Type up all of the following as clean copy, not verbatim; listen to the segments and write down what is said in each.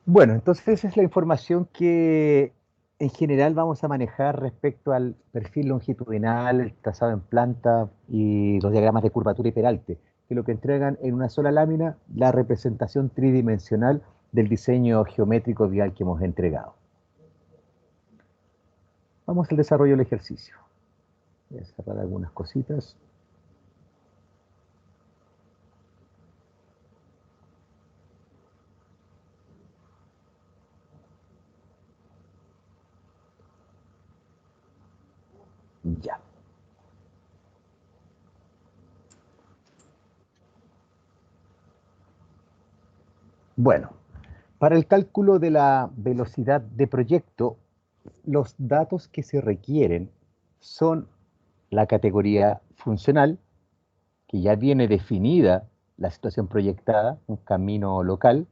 Bueno, entonces esa es la información que en general vamos a manejar respecto al perfil longitudinal, el trazado en planta y los diagramas de curvatura y peralte, que lo que entregan en una sola lámina la representación tridimensional del diseño geométrico vial que hemos entregado. Vamos al desarrollo del ejercicio. Voy a cerrar algunas cositas. Ya. Bueno, para el cálculo de la velocidad de proyecto, los datos que se requieren son la categoría funcional, que ya viene definida la situación proyectada, un camino local,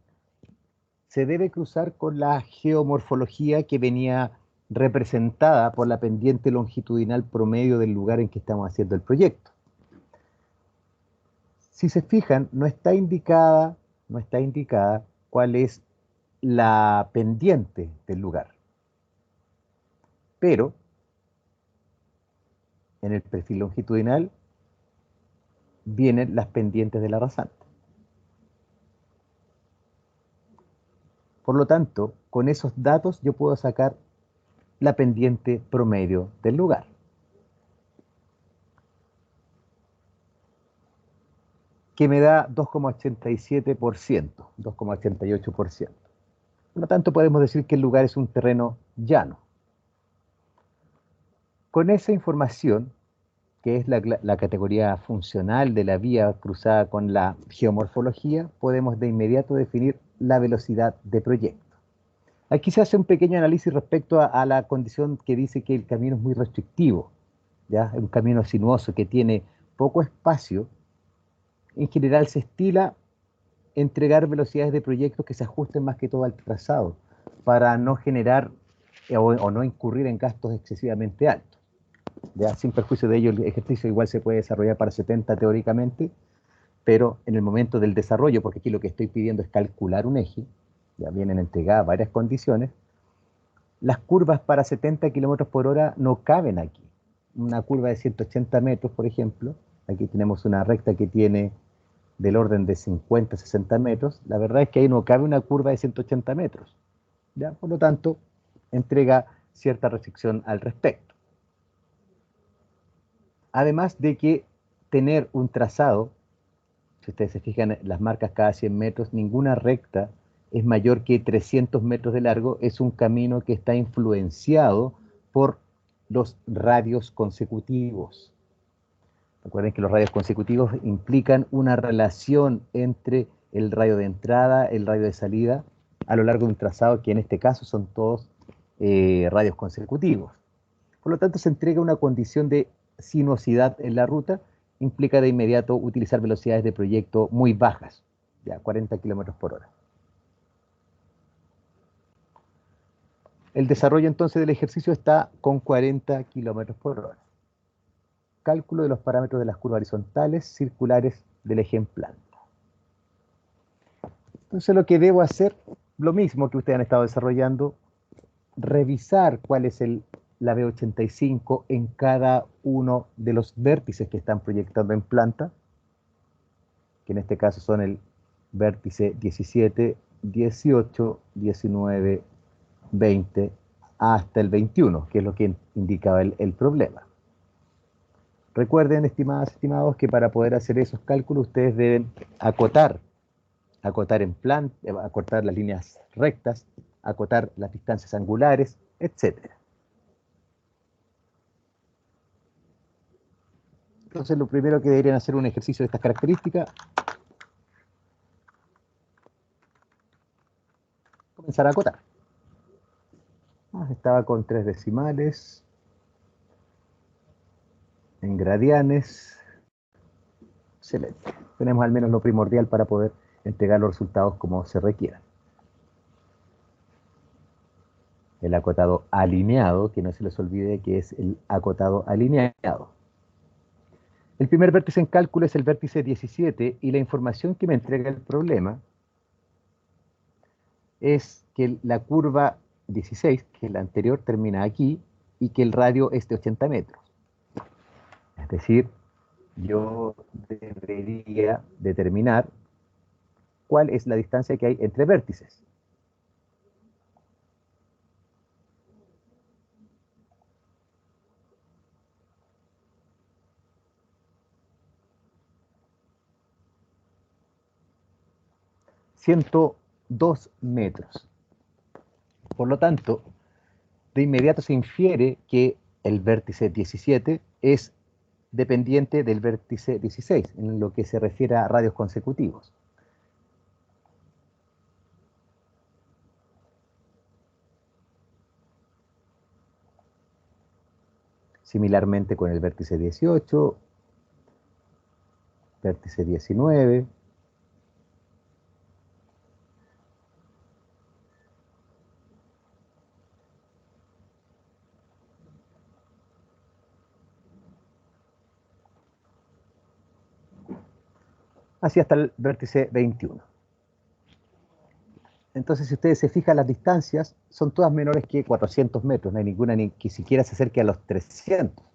se debe cruzar con la geomorfología que venía representada por la pendiente longitudinal promedio del lugar en que estamos haciendo el proyecto. Si se fijan, no está indicada cuál es la pendiente del lugar, pero en el perfil longitudinal vienen las pendientes de la rasante. Por lo tanto, con esos datos yo puedo sacar la pendiente promedio del lugar, que me da 2,87%, 2,88%. Por lo tanto, podemos decir que el lugar es un terreno llano. Con esa información, que es la categoría funcional de la vía cruzada con la geomorfología, podemos de inmediato definir la velocidad de proyecto. Aquí se hace un pequeño análisis respecto a la condición que dice que el camino es muy restrictivo, ¿ya? Es un camino sinuoso que tiene poco espacio. En general se estila entregar velocidades de proyectos que se ajusten más que todo al trazado, para no generar o no incurrir en gastos excesivamente altos. Ya, sin perjuicio de ello, el ejercicio igual se puede desarrollar para 70 teóricamente, pero en el momento del desarrollo, porque aquí lo que estoy pidiendo es calcular un eje, ya vienen entregadas varias condiciones, las curvas para 70 kilómetros por hora no caben aquí. Una curva de 180 metros, por ejemplo, aquí tenemos una recta que tiene del orden de 50, 60 metros, la verdad es que ahí no cabe una curva de 180 metros. ¿Ya? Por lo tanto, entrega cierta restricción al respecto. Además de que tener un trazado, si ustedes se fijan en las marcas cada 100 metros, ninguna recta es mayor que 300 metros de largo, es un camino que está influenciado por los radios consecutivos. Recuerden que los radios consecutivos implican una relación entre el radio de entrada, el radio de salida, a lo largo de un trazado que en este caso son todos radios consecutivos. Por lo tanto, se entrega una condición de sinuosidad en la ruta, implica de inmediato utilizar velocidades de proyecto muy bajas, ya 40 kilómetros por hora. El desarrollo entonces del ejercicio está con 40 kilómetros por hora. Cálculo de los parámetros de las curvas horizontales circulares del eje en planta. Entonces lo que debo hacer, lo mismo que ustedes han estado desarrollando, revisar cuál es la B85 en cada uno de los vértices que están proyectando en planta, que en este caso son el vértice 17, 18, 19, 20, hasta el 21, que es lo que indicaba el problema. Recuerden, estimadas, estimados, que para poder hacer esos cálculos ustedes deben acotar en plan, acortar las líneas rectas, acotar las distancias angulares, etcétera. Entonces, lo primero que deberían hacer un ejercicio de estas características, comenzar a acotar. Estaba con 3 decimales, en gradianes. Excelente. Tenemos al menos lo primordial para poder entregar los resultados como se requieran. El acotado alineado, que no se les olvide que es el acotado alineado. El primer vértice en cálculo es el vértice 17 y la información que me entrega el problema es que la curva 16, que es la anterior, termina aquí y que el radio es de 80 metros. Es decir, yo debería determinar cuál es la distancia que hay entre vértices. $102 metros. Por lo tanto, de inmediato se infiere que el vértice 17 es dependiente del vértice 16, en lo que se refiere a radios consecutivos. Similarmente con el vértice 18, vértice 19, así hasta el vértice 21. Entonces, si ustedes se fijan, las distancias son todas menores que 400 metros, no hay ninguna ni que siquiera se acerque a los 300.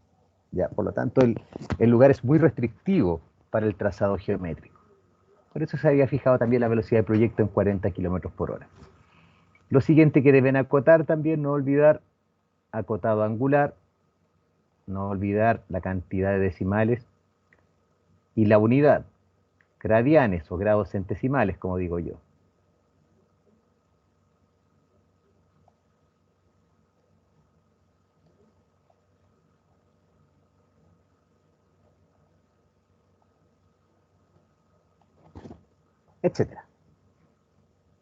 ¿Ya? Por lo tanto, el lugar es muy restrictivo para el trazado geométrico. Por eso se había fijado también la velocidad de proyecto en 40 kilómetros por hora. Lo siguiente que deben acotar también, no olvidar acotado angular, no olvidar la cantidad de decimales y la unidad, gradianes o grados centesimales, como digo yo. Etcétera.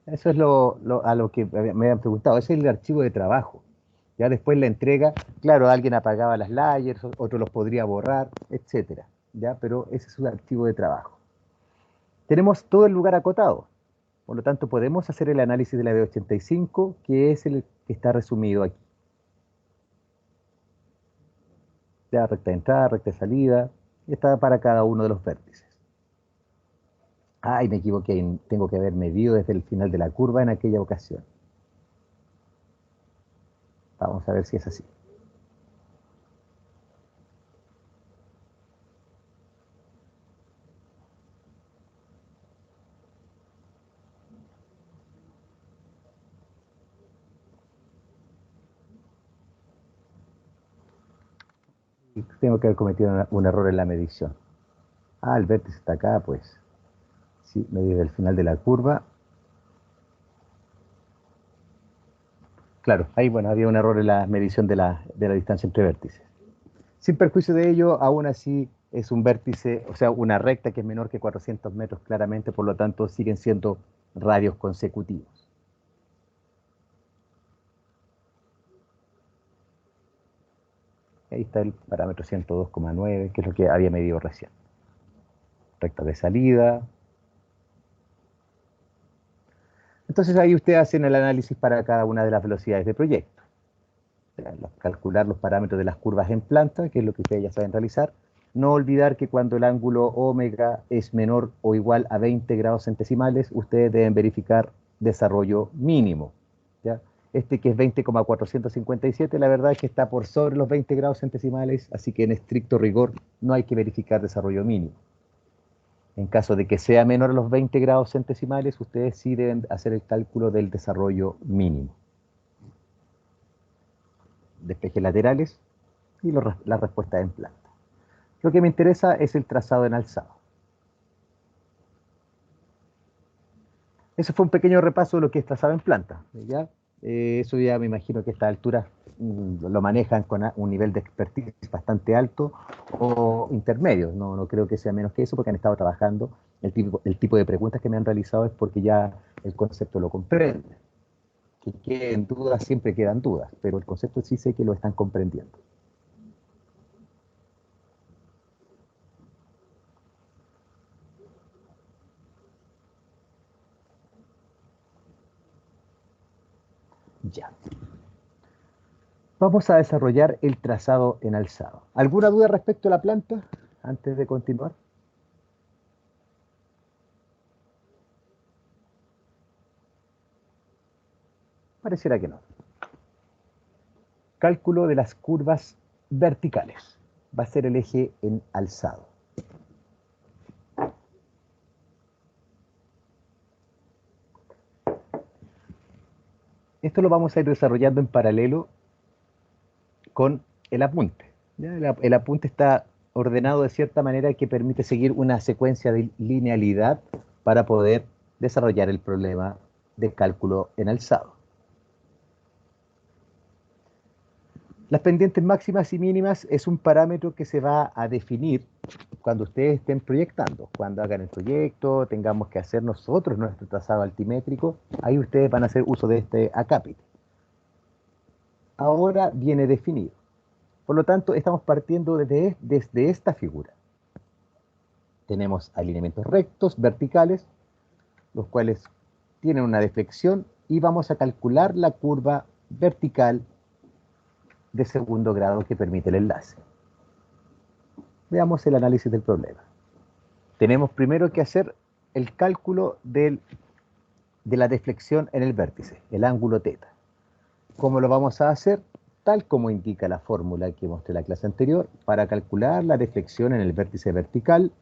Eso es a lo que me habían preguntado. Ese es el archivo de trabajo. Ya después la entrega, claro, alguien apagaba las layers, otro los podría borrar, etcétera. ¿Ya? Pero ese es un archivo de trabajo. Tenemos todo el lugar acotado. Por lo tanto, podemos hacer el análisis de la B85, que es el que está resumido aquí. Ya recta de entrada, recta de salida, y está para cada uno de los vértices. Ay, me equivoqué, tengo que haber medido desde el final de la curva en aquella ocasión. Vamos a ver si es así. Tengo que haber cometido un error en la medición. Ah, el vértice está acá, pues. Sí, medí desde el final de la curva. Claro, ahí, bueno, había un error en la medición de la distancia entre vértices. Sin perjuicio de ello, aún así es un vértice, o sea, una recta que es menor que 400 metros claramente, por lo tanto siguen siendo radios consecutivos. Ahí está el parámetro 102,9, que es lo que había medido recién. Recta de salida. Entonces ahí ustedes hacen el análisis para cada una de las velocidades de proyecto. Calcular los parámetros de las curvas en planta, que es lo que ustedes ya saben realizar. No olvidar que cuando el ángulo omega es menor o igual a 20 grados centesimales, ustedes deben verificar desarrollo mínimo. ¿Ya? Este que es 20,457, la verdad es que está por sobre los 20 grados centesimales, así que en estricto rigor no hay que verificar desarrollo mínimo. En caso de que sea menor a los 20 grados centesimales, ustedes sí deben hacer el cálculo del desarrollo mínimo. Despejes laterales y la respuesta en planta. Lo que me interesa es el trazado en alzado. Eso fue un pequeño repaso de lo que es trazado en planta. ¿Ya? Eso ya me imagino que a esta altura lo manejan con un nivel de expertise bastante alto o intermedio. No, no creo que sea menos que eso porque han estado trabajando. El tipo de preguntas que me han realizado es porque ya el concepto lo comprenden. Que queden dudas, siempre quedan dudas, pero el concepto sí sé que lo están comprendiendo. Ya. Vamos a desarrollar el trazado en alzado. ¿Alguna duda respecto a la planta antes de continuar? Pareciera que no. Cálculo de las curvas verticales. Va a ser el eje en alzado. Esto lo vamos a ir desarrollando en paralelo con el apunte. ¿Ya? El apunte está ordenado de cierta manera que permite seguir una secuencia de linealidad para poder desarrollar el problema de cálculo en alzado. Las pendientes máximas y mínimas es un parámetro que se va a definir cuando ustedes estén proyectando, cuando hagan el proyecto, tengamos que hacer nosotros nuestro trazado altimétrico, ahí ustedes van a hacer uso de este acápite. Ahora viene definido. Por lo tanto, estamos partiendo desde esta figura. Tenemos alineamientos rectos, verticales, los cuales tienen una deflexión, y vamos a calcular la curva vertical de segundo grado que permite el enlace. Veamos el análisis del problema. Tenemos primero que hacer el cálculo de la deflexión en el vértice, el ángulo θ. ¿Cómo lo vamos a hacer? Tal como indica la fórmula que mostré en la clase anterior, para calcular la deflexión en el vértice vertical,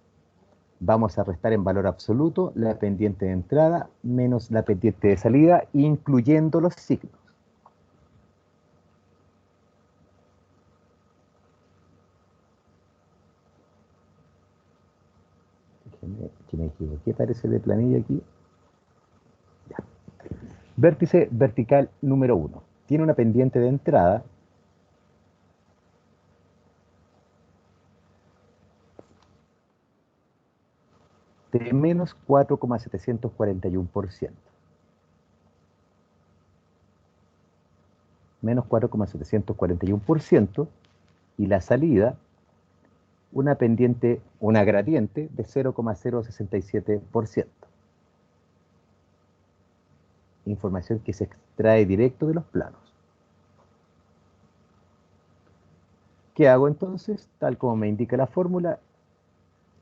vamos a restar en valor absoluto la pendiente de entrada menos la pendiente de salida, incluyendo los signos. Que me equivoqué, parece de planilla aquí. Ya. Vértice vertical número 1. Tiene una pendiente de entrada de menos 4,741%. Menos 4,741%, y la salida, una gradiente de 0,067%. Información que se extrae directo de los planos. ¿Qué hago entonces? Tal como me indica la fórmula,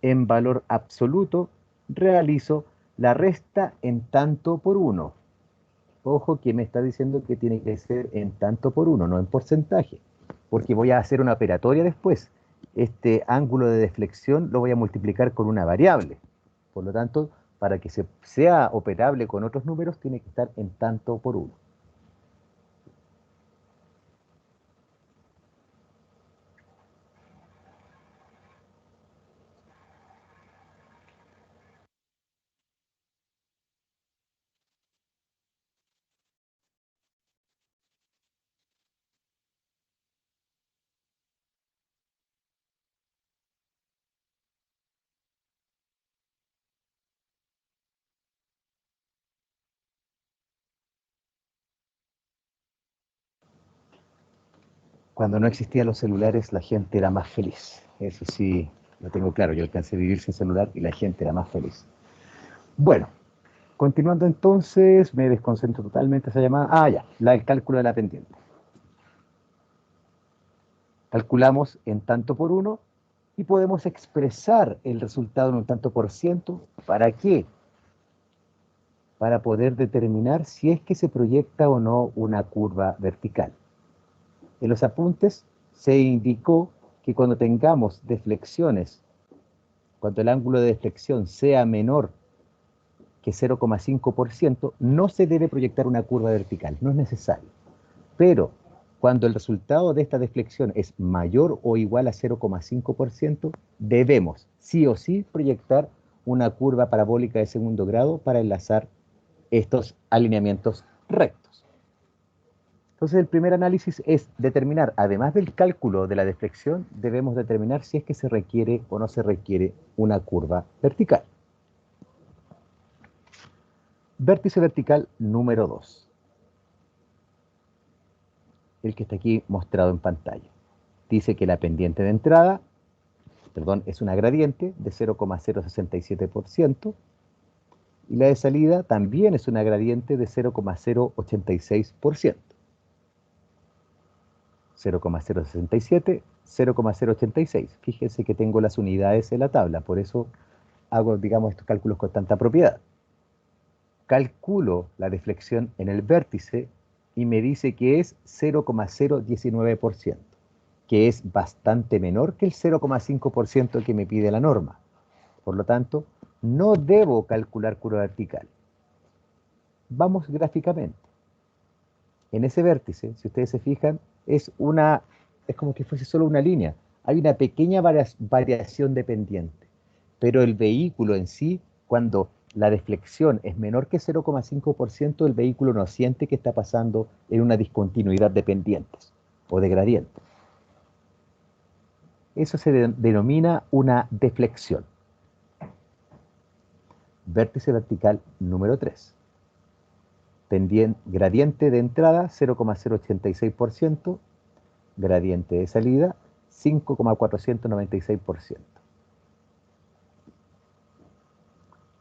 en valor absoluto realizo la resta en tanto por 1. Ojo que me está diciendo que tiene que ser en tanto por 1, no en porcentaje, porque voy a hacer una operatoria después. Este ángulo de deflexión lo voy a multiplicar con una variable. Por lo tanto, para que sea operable con otros números, tiene que estar en tanto por 1. Cuando no existían los celulares, la gente era más feliz. Eso sí, lo tengo claro. Yo alcancé a vivir sin celular y la gente era más feliz. Bueno, continuando entonces, me desconcentro totalmente esa llamada. Ya, el cálculo de la pendiente. Calculamos en tanto por 1 y podemos expresar el resultado en un tanto por ciento. ¿Para qué? Para poder determinar si es que se proyecta o no una curva vertical. En los apuntes se indicó que cuando tengamos deflexiones, cuando el ángulo de deflexión sea menor que 0,5%, no se debe proyectar una curva vertical, no es necesario. Pero cuando el resultado de esta deflexión es mayor o igual a 0,5%, debemos sí o sí proyectar una curva parabólica de segundo grado para enlazar estos alineamientos rectos. Entonces el primer análisis es determinar, además del cálculo de la deflexión, debemos determinar si es que se requiere o no se requiere una curva vertical. Vértice vertical número 2. El que está aquí mostrado en pantalla. Dice que la pendiente de entrada, es una gradiente de 0,067%, y la de salida también es una gradiente de 0,086%. 0,067, 0,086. Fíjense que tengo las unidades en la tabla, por eso hago, estos cálculos con tanta propiedad. Calculo la deflexión en el vértice y me dice que es 0,019%, que es bastante menor que el 0,5% que me pide la norma. Por lo tanto, no debo calcular curva vertical. Vamos gráficamente. En ese vértice, si ustedes se fijan, es como que fuese solo una línea. Hay una pequeña variación de pendiente, pero el vehículo en sí, cuando la deflexión es menor que 0,5%, el vehículo no siente que está pasando en una discontinuidad de pendientes o de gradientes. Eso se denomina una deflexión. Vértice vertical número 3. Gradiente de entrada 0,086%, gradiente de salida 5,496%.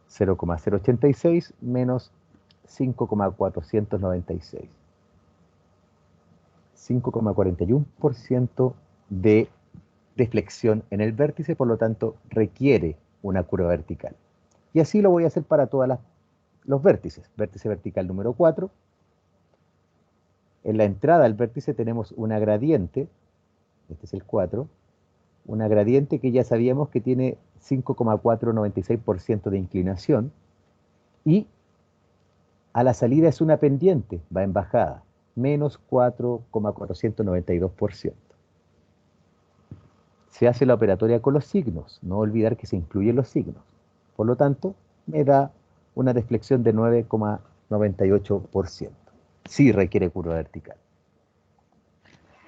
0,086 menos 5,496. 5,41% de deflexión en el vértice, por lo tanto requiere una curva vertical. Y así lo voy a hacer para todos los vértices. Vértice vertical número 4. En la entrada al vértice tenemos una gradiente, este es el 4, una gradiente que ya sabíamos que tiene 5,496% de inclinación, y a la salida es una pendiente, va en bajada, menos 4,492%. Se hace la operatoria con los signos, no olvidar que se incluyen los signos. Por lo tanto, me da una deflexión de 9,98%. Sí requiere curva vertical.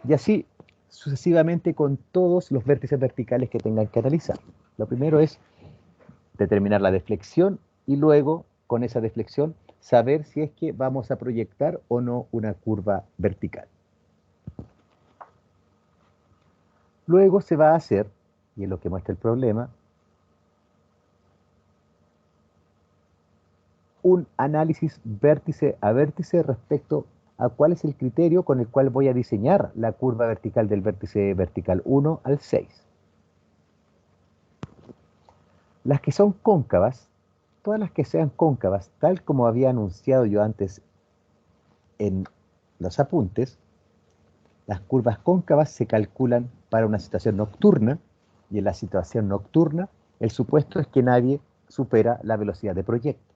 Y así sucesivamente con todos los vértices verticales que tengan que analizar. Lo primero es determinar la deflexión y luego, con esa deflexión, saber si es que vamos a proyectar o no una curva vertical. Luego se va a hacer, y es lo que muestra el problema, un análisis vértice a vértice respecto a cuál es el criterio con el cual voy a diseñar la curva vertical del vértice vertical 1 al 6. Las que son cóncavas, todas las que sean cóncavas, tal como había anunciado yo antes en los apuntes, las curvas cóncavas se calculan para una situación nocturna, y en la situación nocturna el supuesto es que nadie supera la velocidad de proyecto.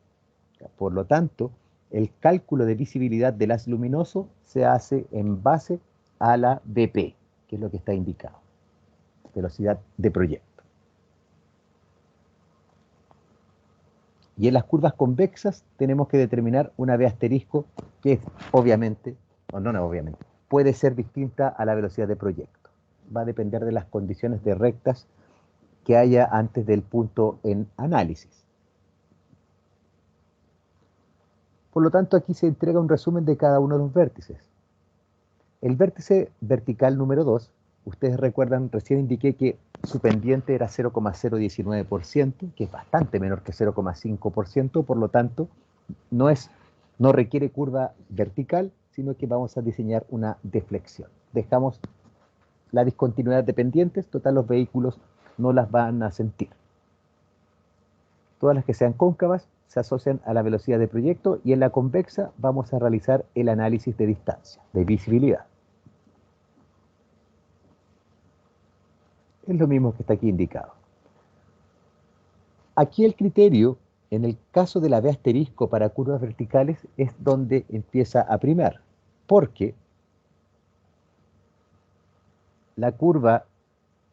Por lo tanto, el cálculo de visibilidad del haz luminoso se hace en base a la VP, que es lo que está indicado, velocidad de proyecto. Y en las curvas convexas tenemos que determinar una V asterisco que obviamente, o no obviamente, puede ser distinta a la velocidad de proyecto. Va a depender de las condiciones de rectas que haya antes del punto en análisis. Por lo tanto, aquí se entrega un resumen de cada uno de los vértices. El vértice vertical número 2, ustedes recuerdan, recién indiqué que su pendiente era 0,019%, que es bastante menor que 0,5%, por lo tanto, no requiere curva vertical, sino que vamos a diseñar una deflexión. Dejamos la discontinuidad de pendientes, total los vehículos no las van a sentir. Todas las que sean cóncavas se asocian a la velocidad de proyecto, y en la convexa vamos a realizar el análisis de distancia, de visibilidad. Es lo mismo que está aquí indicado. Aquí el criterio, en el caso de la V asterisco para curvas verticales, es donde empieza a primar, porque la curva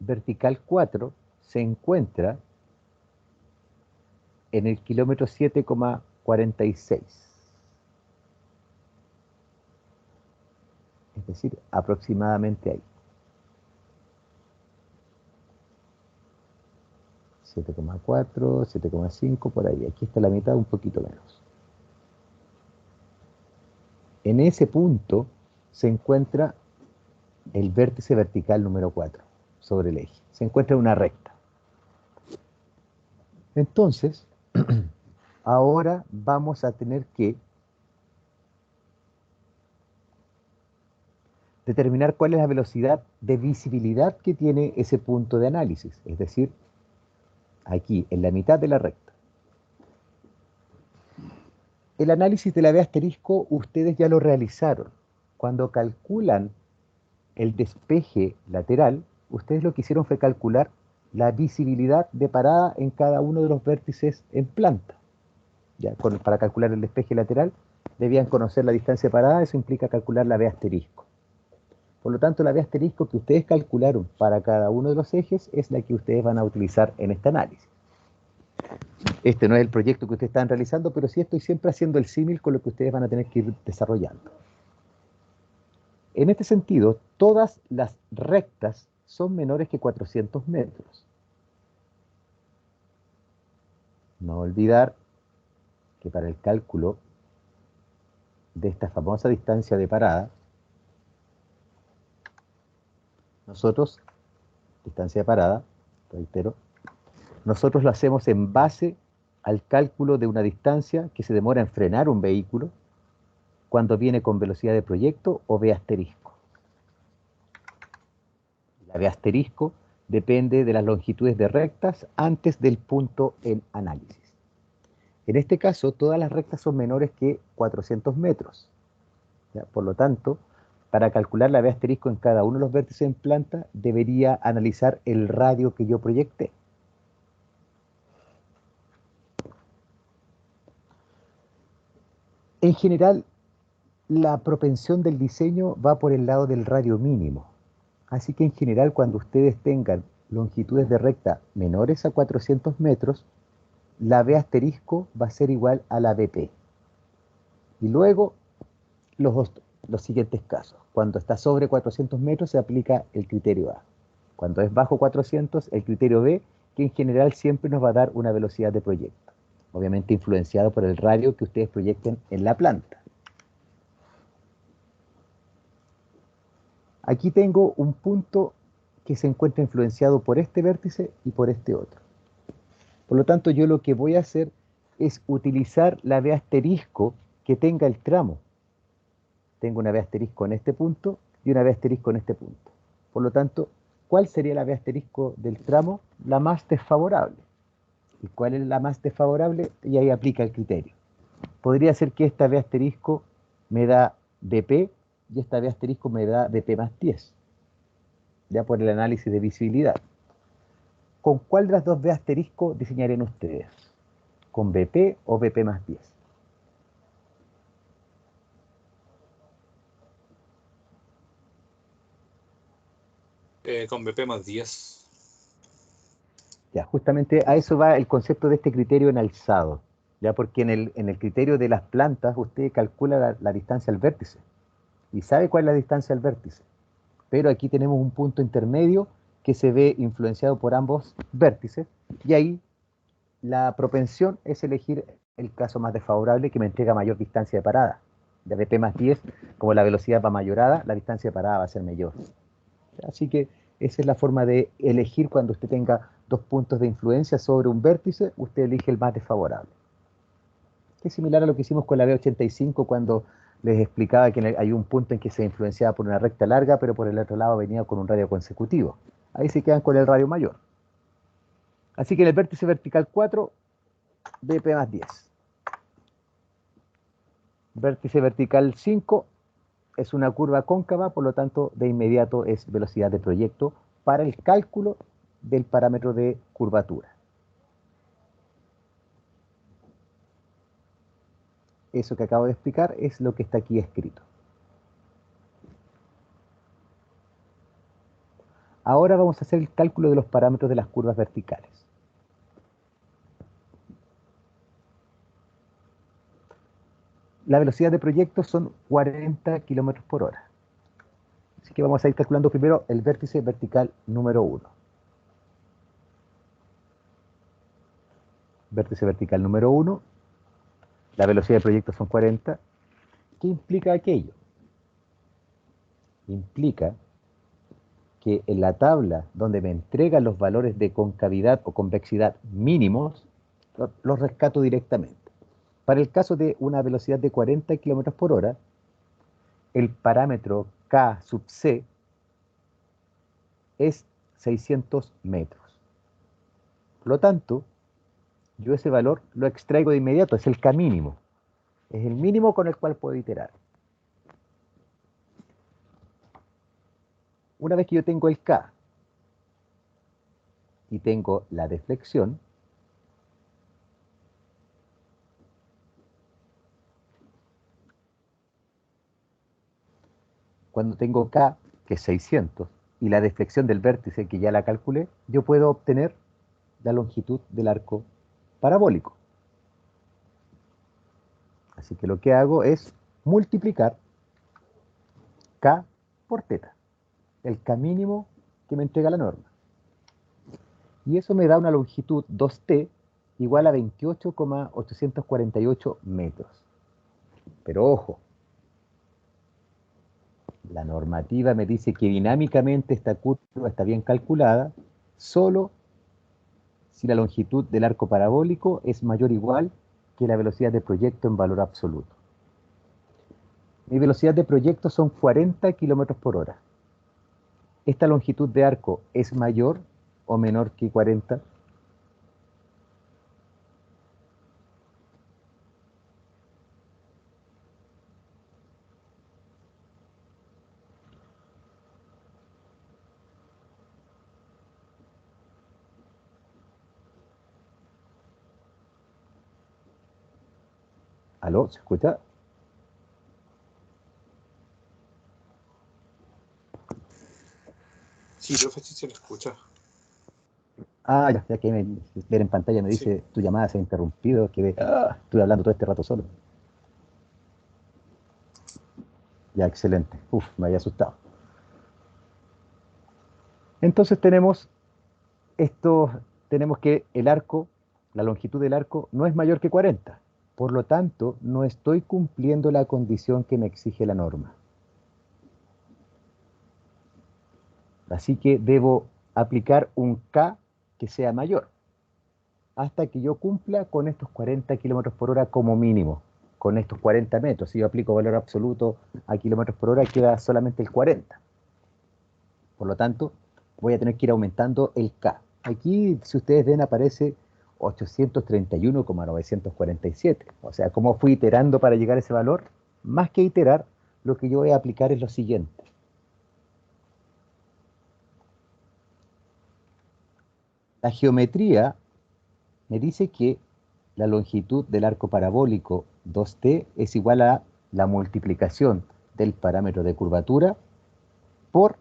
vertical 4 se encuentra en el kilómetro 7,46. Es decir, aproximadamente ahí. 7,4, 7,5, por ahí. Aquí está la mitad, un poquito menos. En ese punto se encuentra el vértice vertical número 4 sobre el eje. Se encuentra una recta. Entonces, ahora vamos a tener que determinar cuál es la velocidad de visibilidad que tiene ese punto de análisis, es decir, aquí, en la mitad de la recta. El análisis de la V asterisco ustedes ya lo realizaron. cuando calculan el despeje lateral, ustedes lo que hicieron fue calcular la visibilidad de parada en cada uno de los vértices en planta. Ya, para calcular el despeje lateral, debían conocer la distancia de parada, eso implica calcular la B asterisco. Por lo tanto, la B asterisco que ustedes calcularon para cada uno de los ejes es la que ustedes van a utilizar en este análisis. Este no es el proyecto que ustedes están realizando, pero sí estoy siempre haciendo el símil con lo que ustedes van a tener que ir desarrollando. En este sentido, todas las rectas son menores que 400 metros. No olvidar que para el cálculo de esta famosa distancia de parada, nosotros, distancia de parada, reitero, nosotros lo hacemos en base al cálculo de una distancia que se demora en frenar un vehículo cuando viene con velocidad de proyecto o V asterisco. La V asterisco depende de las longitudes de rectas antes del punto en análisis. En este caso, todas las rectas son menores que 400 metros. ¿Ya? Por lo tanto, para calcular la V asterisco en cada uno de los vértices en planta, debería analizar el radio que yo proyecté. En general, la propensión del diseño va por el lado del radio mínimo. Así que en general, cuando ustedes tengan longitudes de recta menores a 400 metros, la V asterisco va a ser igual a la VP. Y luego, los siguientes casos. Cuando está sobre 400 metros se aplica el criterio A. Cuando es bajo 400, el criterio B, que en general siempre nos va a dar una velocidad de proyecto. Obviamente influenciado por el radio que ustedes proyecten en la planta. Aquí tengo un punto que se encuentra influenciado por este vértice y por este otro. Por lo tanto, yo lo que voy a hacer es utilizar la V asterisco que tenga el tramo. Tengo una V asterisco en este punto y una V asterisco en este punto. Por lo tanto, ¿cuál sería la V asterisco del tramo? La más desfavorable. ¿Y cuál es la más desfavorable? Y ahí aplica el criterio. Podría ser que esta V asterisco me da dp y esta V asterisco me da dp más 10. Ya por el análisis de visibilidad. ¿Con cuál de las dos V asterisco diseñarían ustedes? ¿Con VP o VP más 10? Con BP más 10. Ya, justamente a eso va el concepto de este criterio en alzado. Ya, porque en el criterio de las plantas usted calcula la distancia al vértice y sabe cuál es la distancia al vértice. Pero aquí tenemos un punto intermedio que se ve influenciado por ambos vértices y ahí la propensión es elegir el caso más desfavorable que me entrega mayor distancia de parada. De VP más 10, como la velocidad va mayorada, la distancia de parada va a ser mayor. Así que esa es la forma de elegir cuando usted tenga dos puntos de influencia sobre un vértice, usted elige el más desfavorable. Es similar a lo que hicimos con la B85 cuando les explicaba que hay un punto en que se influenciaba por una recta larga, pero por el otro lado venía con un radio consecutivo. Ahí se quedan con el radio mayor. Así que en el vértice vertical 4, BP más 10. Vértice vertical 5 es una curva cóncava, por lo tanto, de inmediato es velocidad de proyecto para el cálculo del parámetro de curvatura. Eso que acabo de explicar es lo que está aquí escrito. Ahora vamos a hacer el cálculo de los parámetros de las curvas verticales. La velocidad de proyecto son 40 km por hora. Así que vamos a ir calculando primero el vértice vertical número 1. Vértice vertical número 1, la velocidad de proyecto son 40. ¿Qué implica aquello? Implica que en la tabla donde me entregan los valores de concavidad o convexidad mínimos, los rescato directamente. Para el caso de una velocidad de 40 km por hora, el parámetro K sub C es 600 metros. Por lo tanto, yo ese valor lo extraigo de inmediato, es el K mínimo. Es el mínimo con el cual puedo iterar. Una vez que yo tengo el K y tengo la deflexión, cuando tengo K, que es 600, y la deflexión del vértice, que ya la calculé, yo puedo obtener la longitud del arco parabólico. Así que lo que hago es multiplicar K por teta, el K mínimo que me entrega la norma. Y eso me da una longitud 2T igual a 28,848 metros. Pero ojo, la normativa me dice que dinámicamente esta curva está bien calculada solo si la longitud del arco parabólico es mayor o igual que la velocidad de proyecto en valor absoluto. Mi velocidad de proyecto son 40 kilómetros por hora. ¿Esta longitud de arco es mayor o menor que 40? ¿Aló? ¿Se escucha? Sí, profe, sí se lo escucha. Ah, ya que ver en pantalla me Sí. dice tu llamada se ha interrumpido, estuve hablando todo este rato solo. Ya, excelente. Uf, me había asustado. Entonces tenemos que el arco, la longitud del arco no es mayor que 40. Por lo tanto, no estoy cumpliendo la condición que me exige la norma. Así que debo aplicar un K que sea mayor, hasta que yo cumpla con estos 40 kilómetros por hora como mínimo, con estos 40 metros. Si yo aplico valor absoluto a kilómetros por hora, queda solamente el 40. Por lo tanto, voy a tener que ir aumentando el K. Aquí, si ustedes ven, aparece 831,947. O sea, cómo fui iterando para llegar a ese valor. Más que iterar, lo que yo voy a aplicar es lo siguiente. La geometría me dice que la longitud del arco parabólico 2T es igual a la multiplicación del parámetro de curvatura por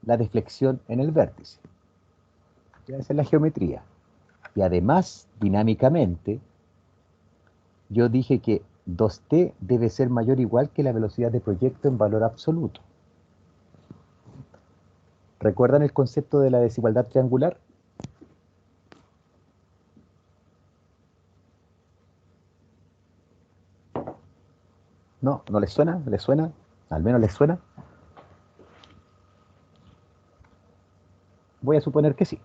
la deflexión en el vértice. Esa es la geometría. Y además, dinámicamente, yo dije que 2T debe ser mayor o igual que la velocidad de proyecto en valor absoluto. ¿Recuerdan el concepto de la desigualdad triangular? ¿No? ¿No les suena? ¿Les suena? ¿Al menos les suena? Voy a suponer que sí.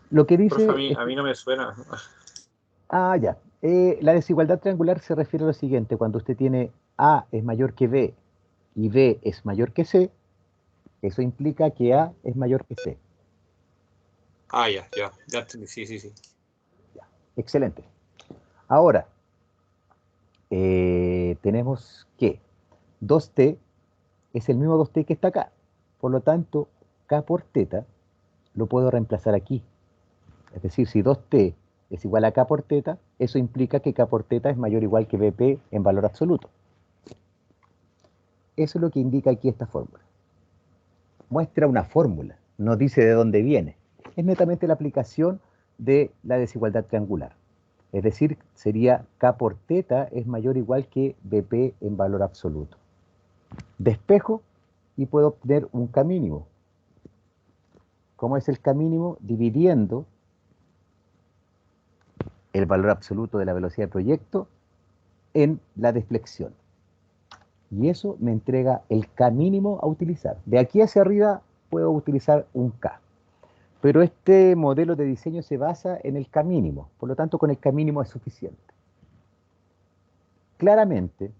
Lo que Profe, dice a mí no me suena. Ah, ya. La desigualdad triangular se refiere a lo siguiente: cuando usted tiene A es mayor que B y B es mayor que C, eso implica que A es mayor que C. Ah, ya entendí, sí, sí, sí. Ya. Excelente. Ahora, tenemos que 2T es el mismo 2T que está acá. Por lo tanto, K por teta lo puedo reemplazar aquí. Es decir, si 2T es igual a K por teta, eso implica que K por teta es mayor o igual que BP en valor absoluto. Eso es lo que indica aquí esta fórmula. Muestra una fórmula, no dice de dónde viene. Es netamente la aplicación de la desigualdad triangular. Es decir, sería K por teta es mayor o igual que BP en valor absoluto. Despejo y puedo obtener un K mínimo. ¿Cómo es el K mínimo? Dividiendo el valor absoluto de la velocidad de proyecto en la deflexión. Y eso me entrega el K mínimo a utilizar. De aquí hacia arriba puedo utilizar un K. Pero este modelo de diseño se basa en el K mínimo, por lo tanto con el K mínimo es suficiente. Claramente,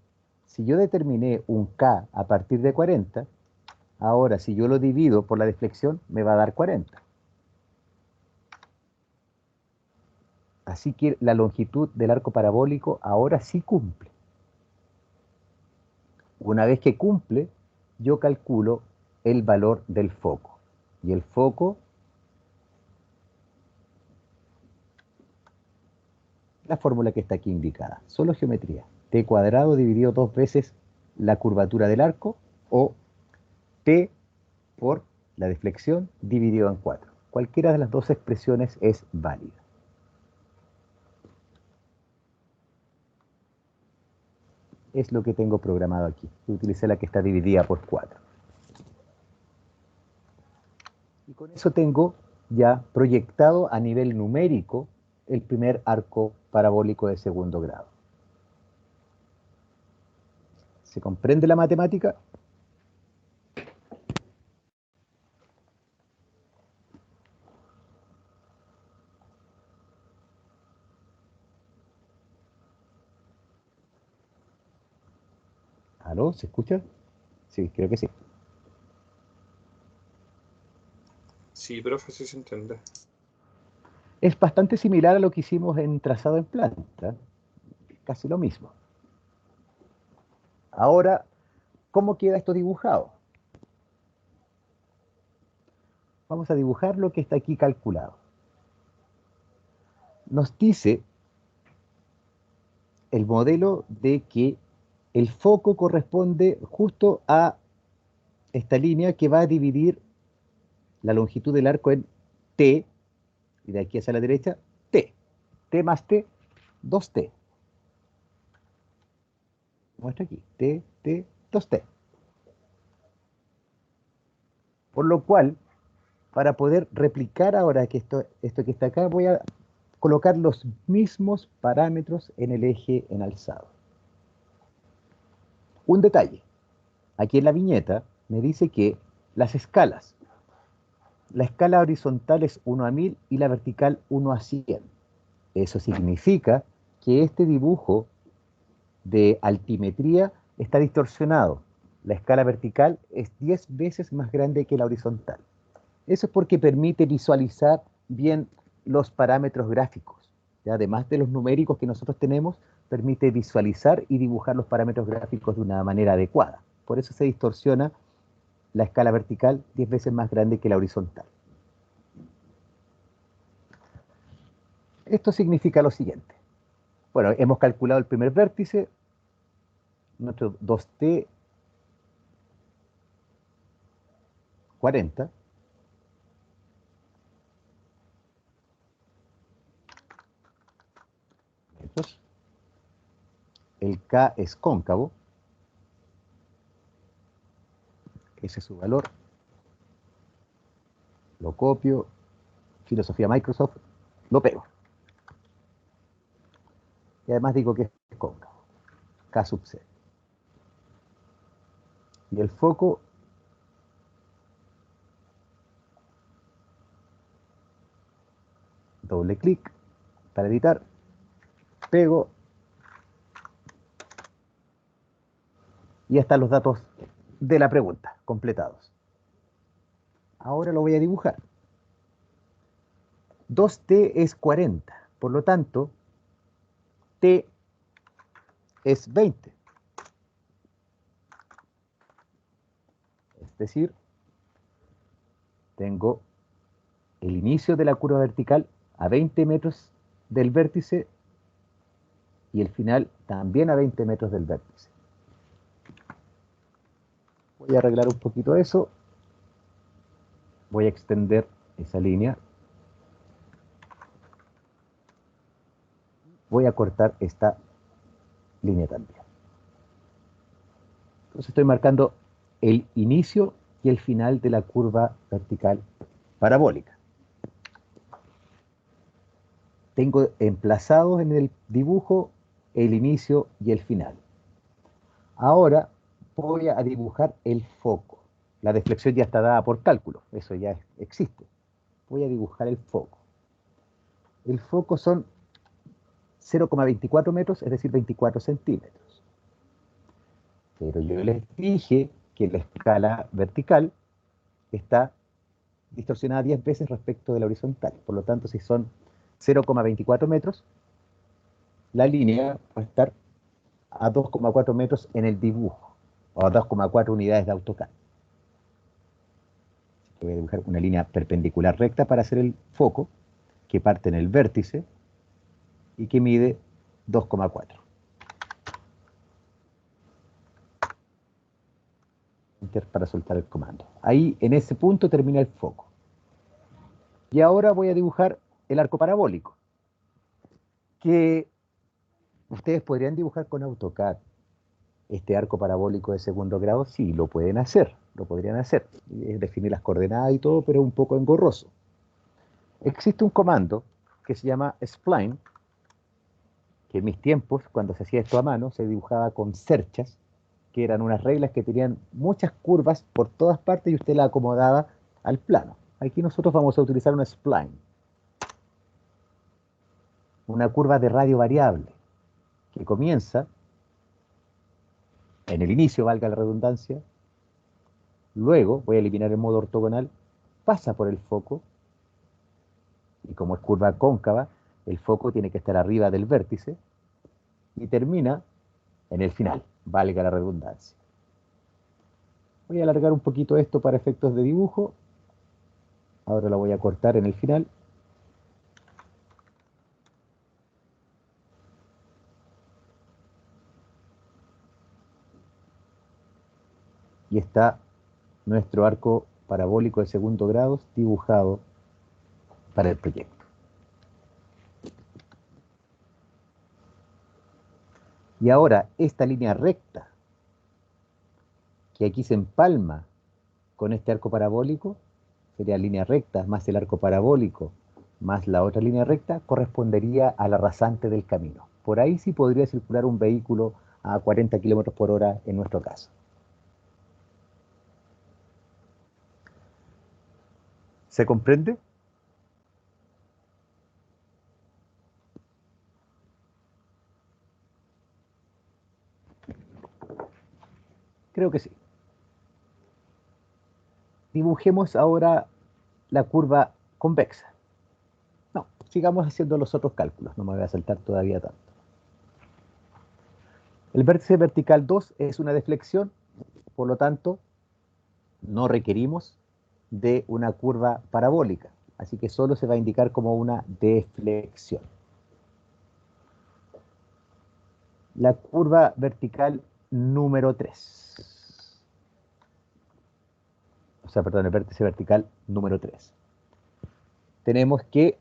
si yo determiné un K a partir de 40, ahora si yo lo divido por la deflexión me va a dar 40. Así que la longitud del arco parabólico ahora sí cumple. Una vez que cumple, yo calculo el valor del foco. Y el foco, la fórmula que está aquí indicada, solo geometría. T cuadrado dividido 2 veces la curvatura del arco, o T por la deflexión dividido en 4. Cualquiera de las dos expresiones es válida. Es lo que tengo programado aquí. Utilicé la que está dividida por 4. Y con eso tengo ya proyectado a nivel numérico el primer arco parabólico de segundo grado. ¿Se comprende la matemática? ¿Aló? ¿Se escucha? Sí, creo que sí. Sí, profe, sí se entiende. Es bastante similar a lo que hicimos en trazado en planta, casi lo mismo. Ahora, ¿cómo queda esto dibujado? Vamos a dibujar lo que está aquí calculado. Nos dice el modelo de que el foco corresponde justo a esta línea que va a dividir la longitud del arco en T, y de aquí hacia la derecha, T. T más T, 2T. Muestra aquí, T, T, 2T. Por lo cual, para poder replicar ahora que esto que está acá, voy a colocar los mismos parámetros en el eje en alzado. Un detalle, aquí en la viñeta me dice que las escalas, la escala horizontal es 1 a 1000 y la vertical 1 a 100. Eso significa que este dibujo de altimetría está distorsionado. La escala vertical es 10 veces más grande que la horizontal. Eso es porque permite visualizar bien los parámetros gráficos. ¿Ya? Además de los numéricos que nosotros tenemos, permite visualizar y dibujar los parámetros gráficos de una manera adecuada. Por eso se distorsiona la escala vertical 10 veces más grande que la horizontal. Esto significa lo siguiente. Bueno, hemos calculado el primer vértice, nuestro 2T 40. Metros. El K es cóncavo. Ese es su valor. Lo copio. Filosofía Microsoft. Lo pego. Y además digo que es cóncavo. K sub C. Y el foco doble clic para editar, pego y ya están los datos de la pregunta completados. Ahora lo voy a dibujar. 2T es 40, por lo tanto, T es 20. Es decir, tengo el inicio de la curva vertical a 20 metros del vértice y el final también a 20 metros del vértice. Voy a arreglar un poquito eso. Voy a extender esa línea. Voy a cortar esta línea también. Entonces estoy marcando el inicio y el final de la curva vertical parabólica. Tengo emplazados en el dibujo el inicio y el final. Ahora voy a dibujar el foco. La deflexión ya está dada por cálculo, eso ya existe. Voy a dibujar el foco. El foco son 0,24 metros, es decir, 24 centímetros. Pero yo les dije que la escala vertical está distorsionada 10 veces respecto de la horizontal. Por lo tanto, si son 0,24 metros, la línea va a estar a 2,4 metros en el dibujo, o a 2,4 unidades de AutoCAD. voy a dibujar una línea perpendicular recta para hacer el foco, que parte en el vértice y que mide 2,4. Enter para soltar el comando. Ahí, en ese punto, termina el foco. Y ahora voy a dibujar el arco parabólico, que ustedes podrían dibujar con AutoCAD. Este arco parabólico de segundo grado, sí, lo pueden hacer, lo podrían hacer. Definir las coordenadas y todo, pero es un poco engorroso. Existe un comando que se llama spline, que en mis tiempos, cuando se hacía esto a mano, se dibujaba con cerchas, que eran unas reglas que tenían muchas curvas por todas partes y usted la acomodaba al plano. Aquí nosotros vamos a utilizar una spline, una curva de radio variable, que comienza en el inicio, valga la redundancia, luego voy a eliminar el modo ortogonal, pasa por el foco, y como es curva cóncava, el foco tiene que estar arriba del vértice, y termina en el final, valga la redundancia. Voy a alargar un poquito esto para efectos de dibujo, ahora lo voy a cortar en el final. Y está nuestro arco parabólico de segundo grado dibujado para el proyecto. Y ahora esta línea recta, que aquí se empalma con este arco parabólico, sería línea recta más el arco parabólico más la otra línea recta, correspondería a la rasante del camino. Por ahí sí podría circular un vehículo a 40 kilómetros por hora en nuestro caso. ¿Se comprende? Creo que sí. Dibujemos ahora la curva convexa. No, sigamos haciendo los otros cálculos, no me voy a saltar todavía tanto. El vértice vertical 2 es una deflexión, por lo tanto, no requerimos de una curva parabólica, así que solo se va a indicar como una deflexión. La curva vertical número 3. O sea, perdón, el vértice vertical número 3. Tenemos que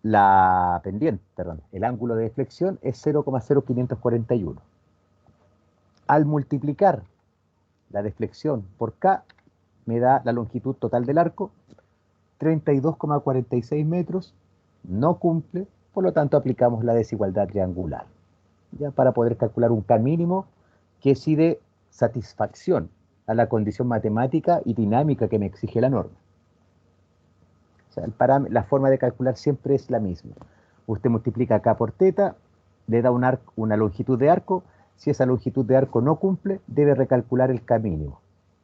la pendiente, perdón, el ángulo de deflexión es 0,0541. Al multiplicar la deflexión por K, me da la longitud total del arco, 32,46 metros, no cumple, por lo tanto aplicamos la desigualdad triangular, ya para poder calcular un K mínimo que sí dé satisfacción a la condición matemática y dinámica que me exige la norma. O sea, la forma de calcular siempre es la misma. Usted multiplica K por teta, le da una longitud de arco. Si esa longitud de arco no cumple, debe recalcular el K mínimo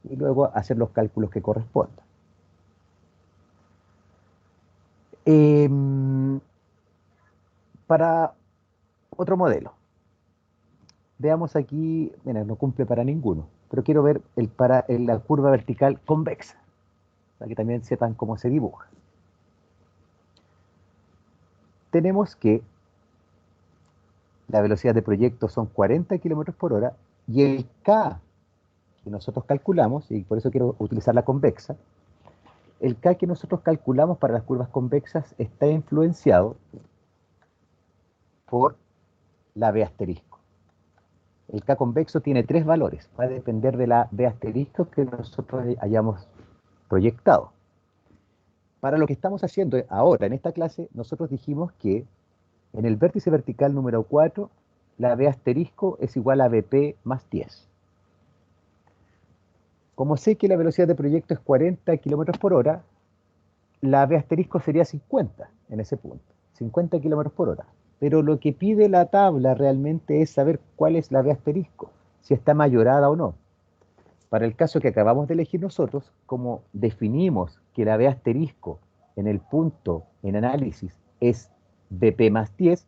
y luego hacer los cálculos que correspondan. Para otro modelo, veamos aquí, mira, no cumple para ninguno, pero quiero ver la curva vertical convexa, para que también sepan cómo se dibuja. Tenemos que la velocidad de proyecto son 40 kilómetros por hora y el K que nosotros calculamos, y por eso quiero utilizar la convexa, el K que nosotros calculamos para las curvas convexas está influenciado por la B asterisco. El K convexo tiene 3 valores, va a depender de la B asterisco que nosotros hayamos proyectado. Para lo que estamos haciendo ahora en esta clase, nosotros dijimos que en el vértice vertical número 4, la B asterisco es igual a BP más 10. Como sé que la velocidad de proyecto es 40 kilómetros por hora, la B asterisco sería 50 en ese punto, 50 kilómetros por hora. Pero lo que pide la tabla realmente es saber cuál es la B asterisco, si está mayorada o no. Para el caso que acabamos de elegir nosotros, como definimos que la B asterisco en el punto en análisis es BP más 10,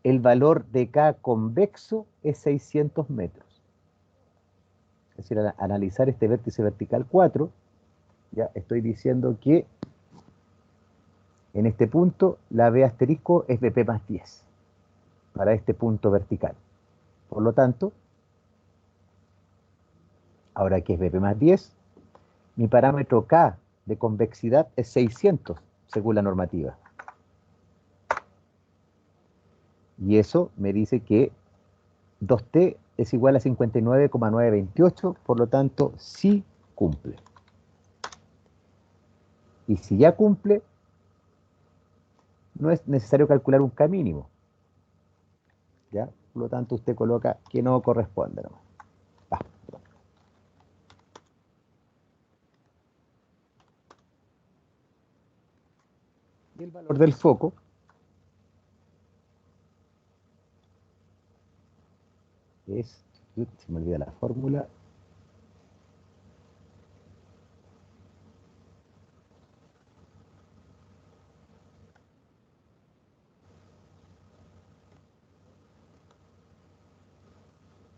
el valor de K convexo es 600 metros. Es decir, al analizar este vértice vertical 4, Ya estoy diciendo que en este punto la B asterisco es BP más 10 para este punto vertical. Por lo tanto, ahora que es BP más 10, mi parámetro K de convexidad es 600 según la normativa. Y eso me dice que 2T es igual a 59,928, por lo tanto, sí cumple. Y si ya cumple, no es necesario calcular un K mínimo. ¿Ya? Por lo tanto, usted coloca que no corresponde nomás. Va. Y el valor del foco es, se me olvida la fórmula,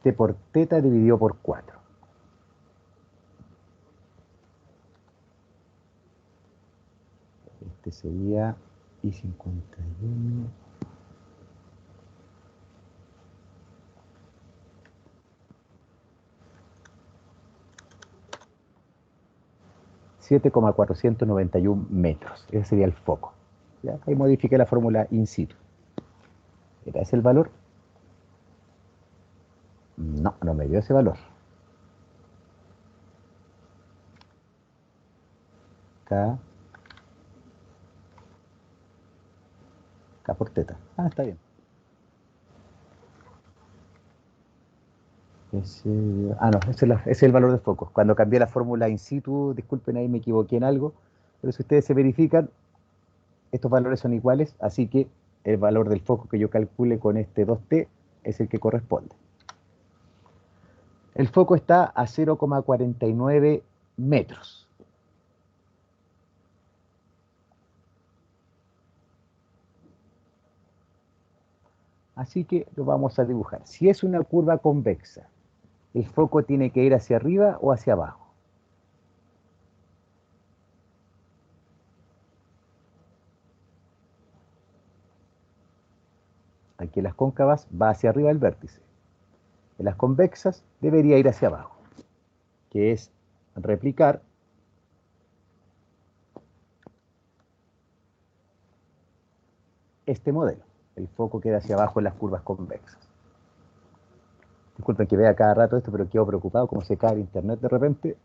T por teta dividido por 4. Este sería I51. 7,491 metros. Ese sería el foco. ¿Ya? Ahí modifiqué la fórmula in situ. ¿Era ese el valor? No, no me dio ese valor. K, K por teta. Ah, está bien. No, ese es el valor de foco. Cuando cambié la fórmula in situ, disculpen ahí me equivoqué en algo, pero si ustedes se verifican, estos valores son iguales, así que el valor del foco que yo calcule con este 2T es el que corresponde. El foco está a 0,49 metros. Así que lo vamos a dibujar. Si es una curva convexa, ¿el foco tiene que ir hacia arriba o hacia abajo? Aquí en las cóncavas va hacia arriba el vértice. En las convexas debería ir hacia abajo, que es replicar este modelo. El foco queda hacia abajo en las curvas convexas. Disculpen que vea cada rato esto, pero quedo preocupado como se cae el internet de repente.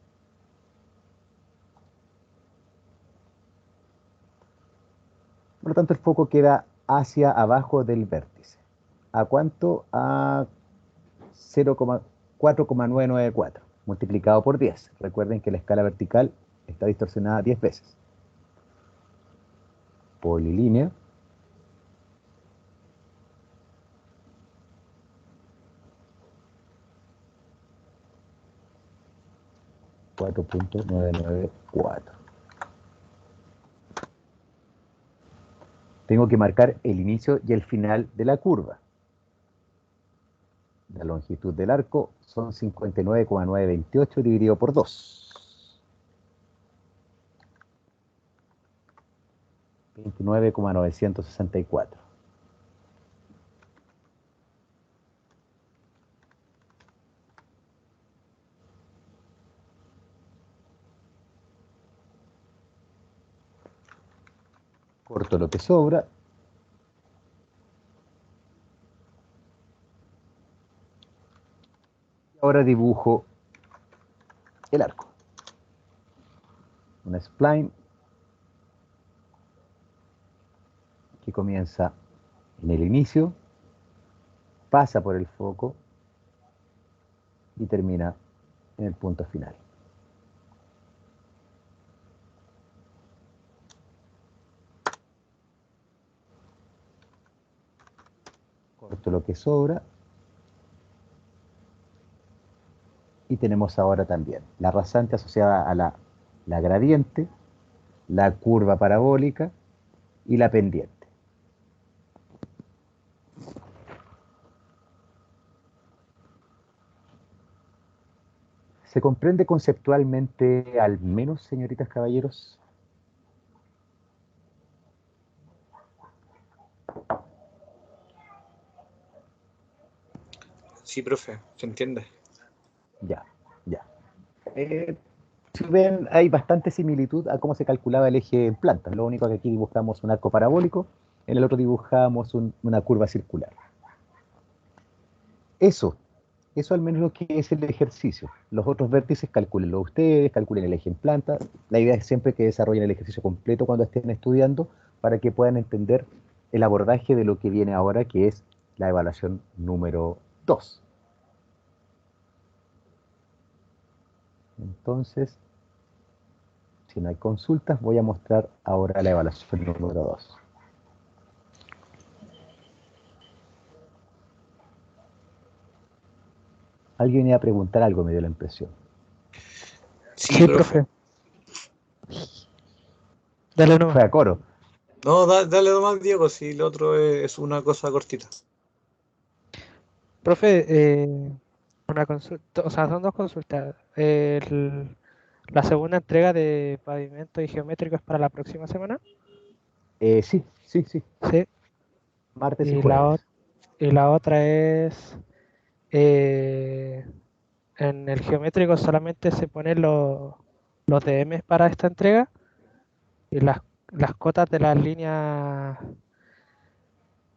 Por lo tanto, el foco queda hacia abajo del vértice. ¿A cuánto? A 0,4,994 multiplicado por 10. Recuerden que la escala vertical está distorsionada 10 veces. Polilínea. .994. Tengo que marcar el inicio y el final de la curva. La longitud del arco son 59,928 dividido por 2. 29,964. Corto lo que sobra. Y ahora dibujo el arco. Una spline que comienza en el inicio, pasa por el foco y termina en el punto final. Corto lo que sobra. Y tenemos ahora también la rasante asociada a la gradiente, la curva parabólica y la pendiente. ¿Se comprende conceptualmente al menos, señoritas, caballeros? Sí, profe, ¿se entiende? Ya, ya. Si ven, hay bastante similitud a cómo se calculaba el eje en planta. Lo único que aquí dibujamos un arco parabólico, en el otro dibujamos una curva circular. Eso, eso al menos lo que es el ejercicio. Los otros vértices calcúlenlo ustedes, calculen el eje en planta. La idea es siempre que desarrollen el ejercicio completo cuando estén estudiando para que puedan entender el abordaje de lo que viene ahora, que es la evaluación número 2. Entonces, si no hay consultas, voy a mostrar ahora la evaluación número 2. Alguien iba a preguntar algo, me dio la impresión. Sí, Sí, profe. profe. Dale Fue nomás. a coro. No, dale nomás, Diego, si lo otro es una cosa cortita. Profe, una consulta, o sea, son dos consultas. La segunda entrega de pavimento y geométrico es para la próxima semana, Sí, sí, sí. ¿sí? Martes y Y jueves. y la otra es, eh, en el geométrico solamente se ponen los DMs para esta entrega y las cotas de las líneas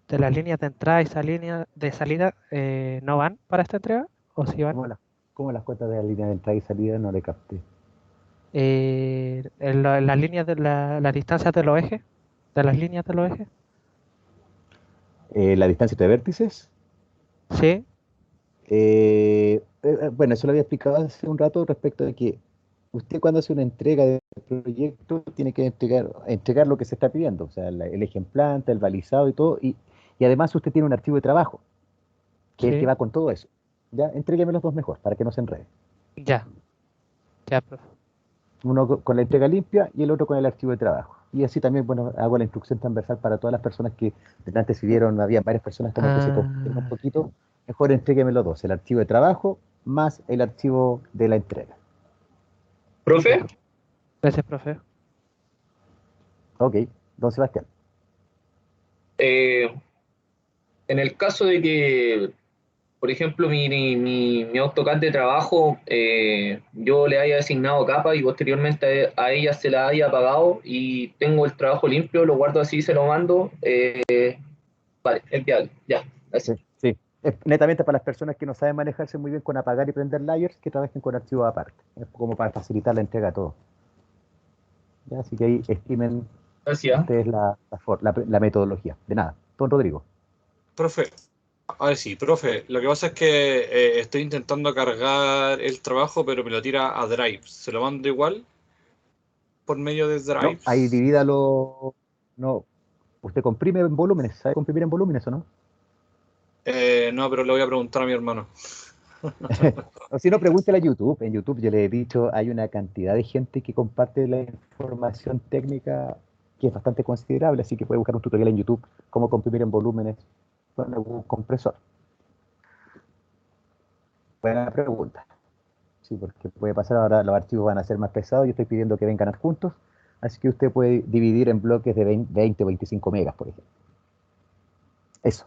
de entrada y de salida no van para esta entrega, ¿o sí van? ¿Cómo las cuotas de la línea de entrada y salida no le capté? En las líneas las distancias de los ejes, de las líneas de los ejes, La distancia entre vértices. sí, Bueno, eso lo había explicado hace un rato respecto de que usted cuando hace una entrega de proyecto tiene que entregar lo que se está pidiendo, o sea, el eje en planta, el balizado y todo, y además usted tiene un archivo de trabajo, que es el que sí, va con todo eso. Ya, entrégueme los dos mejor, para que no se enrede. ya, ya, profe. Uno con la entrega limpia y el otro con el archivo de trabajo. Y así también, bueno, hago la instrucción transversal para todas las personas que antes si vieron, había varias personas como que se confundieron un Ah, poquito. Mejor entrégueme los dos, el archivo de trabajo más el archivo de la entrega. Profe, ya, gracias, profe. Ok, don Sebastián. Eh, en el caso de que, por ejemplo, mi AutoCAD de trabajo, yo le haya asignado capa y posteriormente a ella se la haya pagado y tengo el trabajo limpio, lo guardo así, se lo mando, vale, es viable, ya, Sí, así. sí. Es netamente para las personas que no saben manejarse muy bien con apagar y prender layers, que trabajen con archivos aparte. Es como para facilitar la entrega a todos. ¿Ya? Así que ahí estimen Gracias. ustedes la metodología. De nada. Don Rodrigo. profe. A ver, sí, profe. Lo que pasa es que estoy intentando cargar el trabajo, pero me lo tira a Drive. ¿Se lo mando igual por medio de No, ahí Drive? divídalo. No, usted comprime en volúmenes. ¿Sabe comprimir en volúmenes o no? No, pero le voy a preguntar a mi hermano. O si no, pregúntele a YouTube. En YouTube yo le he dicho, hay una cantidad de gente que comparte la información técnica que es bastante considerable, así que puede buscar un tutorial en YouTube cómo comprimir en volúmenes con algún compresor. Buena pregunta. Sí, porque puede pasar ahora, los archivos van a ser más pesados. Yo estoy pidiendo que vengan adjuntos, así que usted puede dividir en bloques de 20 o 25 megas, por ejemplo. Eso,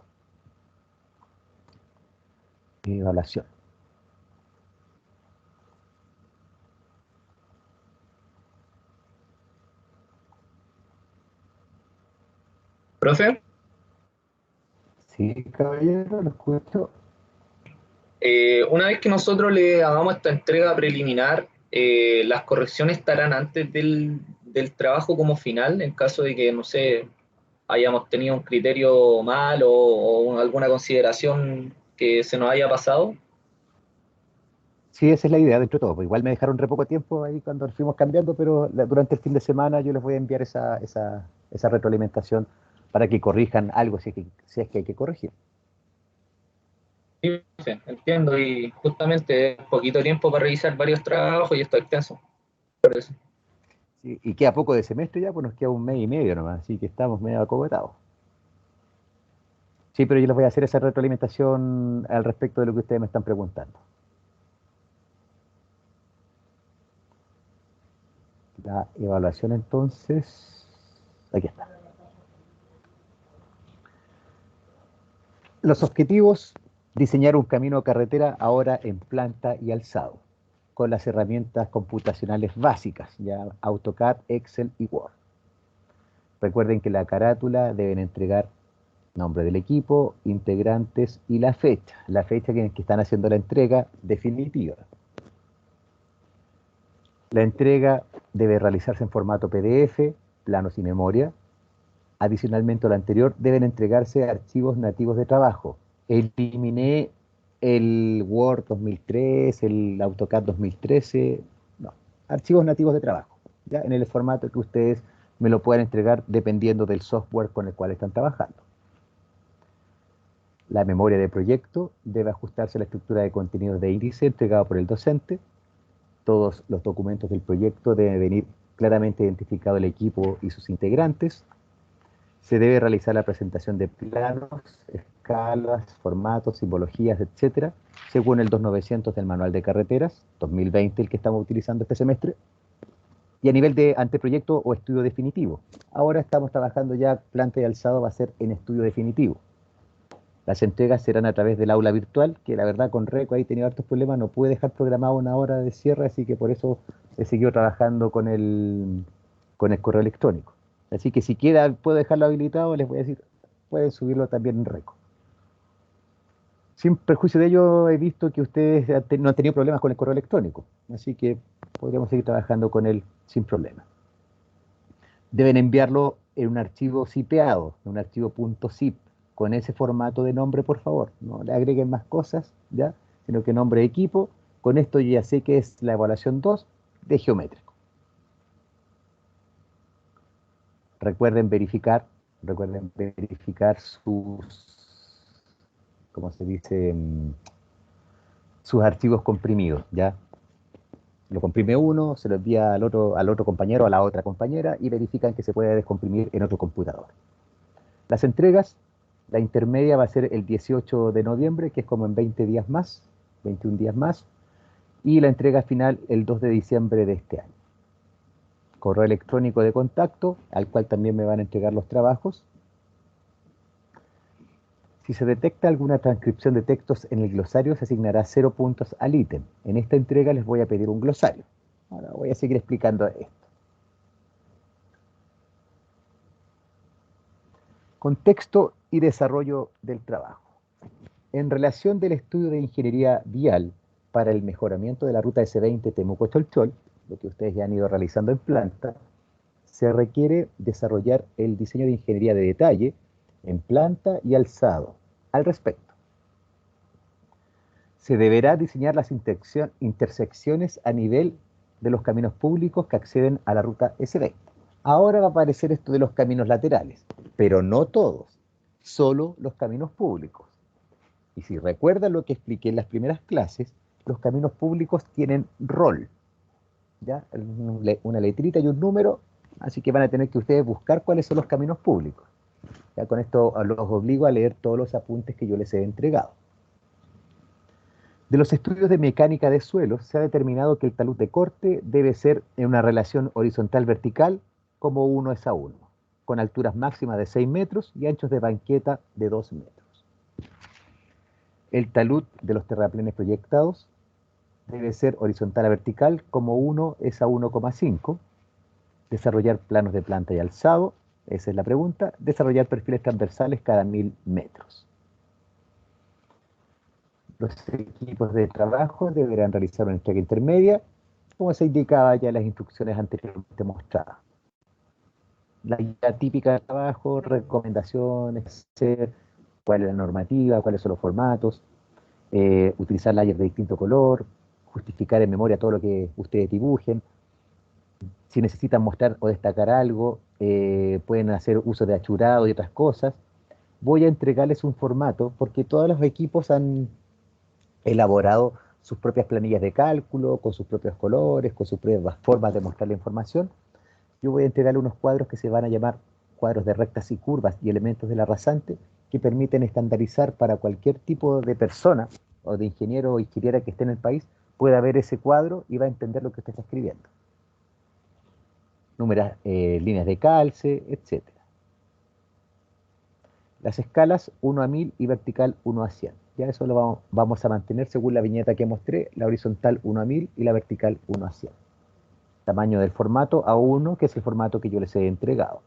evaluación. Profe, Sí, caballero, lo escucho. una vez que nosotros le hagamos esta entrega preliminar, las correcciones estarán antes del trabajo como final, en caso de que, no sé, hayamos tenido un criterio mal o alguna consideración que se nos haya pasado. Sí, esa es la idea dentro de todo. Pues igual me dejaron re poco tiempo ahí cuando fuimos cambiando, pero durante el fin de semana yo les voy a enviar esa retroalimentación para que corrijan algo si es que hay que corregir. Sí, sí, entiendo, y justamente es poquito tiempo para revisar varios trabajos y esto es extenso, por eso. Sí, y queda poco de semestre ya, pues nos queda un mes y medio nomás, así que estamos medio acogotados. Sí, pero yo les voy a hacer esa retroalimentación al respecto de lo que ustedes me están preguntando. La evaluación entonces, aquí está. Los objetivos: diseñar un camino o carretera ahora en planta y alzado, con las herramientas computacionales básicas, ya AutoCAD, Excel y Word. Recuerden que la carátula deben entregar nombre del equipo, integrantes y la fecha que están haciendo la entrega definitiva. La entrega debe realizarse en formato PDF, planos y memoria. Adicionalmente a lo anterior, deben entregarse archivos nativos de trabajo. Eliminé el Word 2003, el AutoCAD 2013, no, archivos nativos de trabajo, ya en el formato que ustedes me lo puedan entregar dependiendo del software con el cual están trabajando. La memoria de proyecto debe ajustarse a la estructura de contenidos de índice entregado por el docente. Todos los documentos del proyecto deben venir claramente identificado el equipo y sus integrantes. Se debe realizar la presentación de planos, escalas, formatos, simbologías, etcétera, según el 2900 del Manual de Carreteras, 2020 el que estamos utilizando este semestre, y a nivel de anteproyecto o estudio definitivo. Ahora estamos trabajando ya, planta y alzado va a ser en estudio definitivo. Las entregas serán a través del aula virtual, que la verdad con Reco ahí tenía hartos problemas, no pude dejar programado una hora de cierre, así que por eso he seguido trabajando con el correo electrónico. Así que si queda, puedo dejarlo habilitado, les voy a decir, pueden subirlo también en Reco. Sin perjuicio de ello, he visto que ustedes no han tenido problemas con el correo electrónico, así que podríamos seguir trabajando con él sin problema. Deben enviarlo en un archivo zipeado, en un archivo .zip, con ese formato de nombre, por favor. No le agreguen más cosas, ¿ya? Sino que nombre de equipo. Con esto yo ya sé que es la evaluación 2 de geométrico. Recuerden verificar sus, ¿cómo se dice? Sus archivos comprimidos, ¿ya? Lo comprime uno, se lo envía al otro compañero, a la otra compañera, y verifican que se puede descomprimir en otro computador. Las entregas, la intermedia va a ser el 18 de noviembre, que es como en 20 días más, 21 días más, y la entrega final el 2 de diciembre de este año. Correo electrónico de contacto, al cual también me van a entregar los trabajos. Si se detecta alguna transcripción de textos en el glosario, se asignará 0 puntos al ítem. En esta entrega les voy a pedir un glosario. Ahora voy a seguir explicando esto. Contexto y desarrollo del trabajo. En relación del estudio de ingeniería vial para el mejoramiento de la ruta S20 Temuco-Cholchol, lo que ustedes ya han ido realizando en planta, se requiere desarrollar el diseño de ingeniería de detalle en planta y alzado. Al respecto, se deberá diseñar las intersecciones a nivel de los caminos públicos que acceden a la ruta S20. Ahora va a aparecer esto de los caminos laterales, pero no todos, solo los caminos públicos. Y si recuerdan lo que expliqué en las primeras clases, los caminos públicos tienen rol, ¿ya? Una letrita y un número, así que van a tener que ustedes buscar cuáles son los caminos públicos. Ya con esto los obligo a leer todos los apuntes que yo les he entregado. De los estudios de mecánica de suelos, se ha determinado que el talud de corte debe ser en una relación horizontal-vertical como 1:1, con alturas máximas de 6 metros y anchos de banqueta de 2 metros. El talud de los terraplenes proyectados debe ser horizontal a vertical como 1:1,5. Desarrollar planos de planta y alzado, esa es la pregunta. Desarrollar perfiles transversales cada 1000 metros. Los equipos de trabajo deberán realizar una entrega intermedia, como se indicaba ya en las instrucciones anteriormente mostradas. La guía típica de trabajo, recomendaciones, cuál es la normativa, cuáles son los formatos, utilizar layers de distinto color, justificar en memoria todo lo que ustedes dibujen. Si necesitan mostrar o destacar algo, pueden hacer uso de achurado y otras cosas. Voy a entregarles un formato porque todos los equipos han elaborado sus propias planillas de cálculo, con sus propios colores, con sus propias formas de mostrar la información. Yo voy a entregarle unos cuadros que se van a llamar cuadros de rectas y curvas y elementos de la rasante, que permiten estandarizar para cualquier tipo de persona o de ingeniero o ingeniera que esté en el país, pueda ver ese cuadro y va a entender lo que usted está escribiendo. líneas de calce, etc. Las escalas 1 a 1000 y vertical 1 a 100. Ya eso lo vamos a mantener según la viñeta que mostré, la horizontal 1 a 1000 y la vertical 1 a 100. Tamaño del formato A1, que es el formato que yo les he entregado.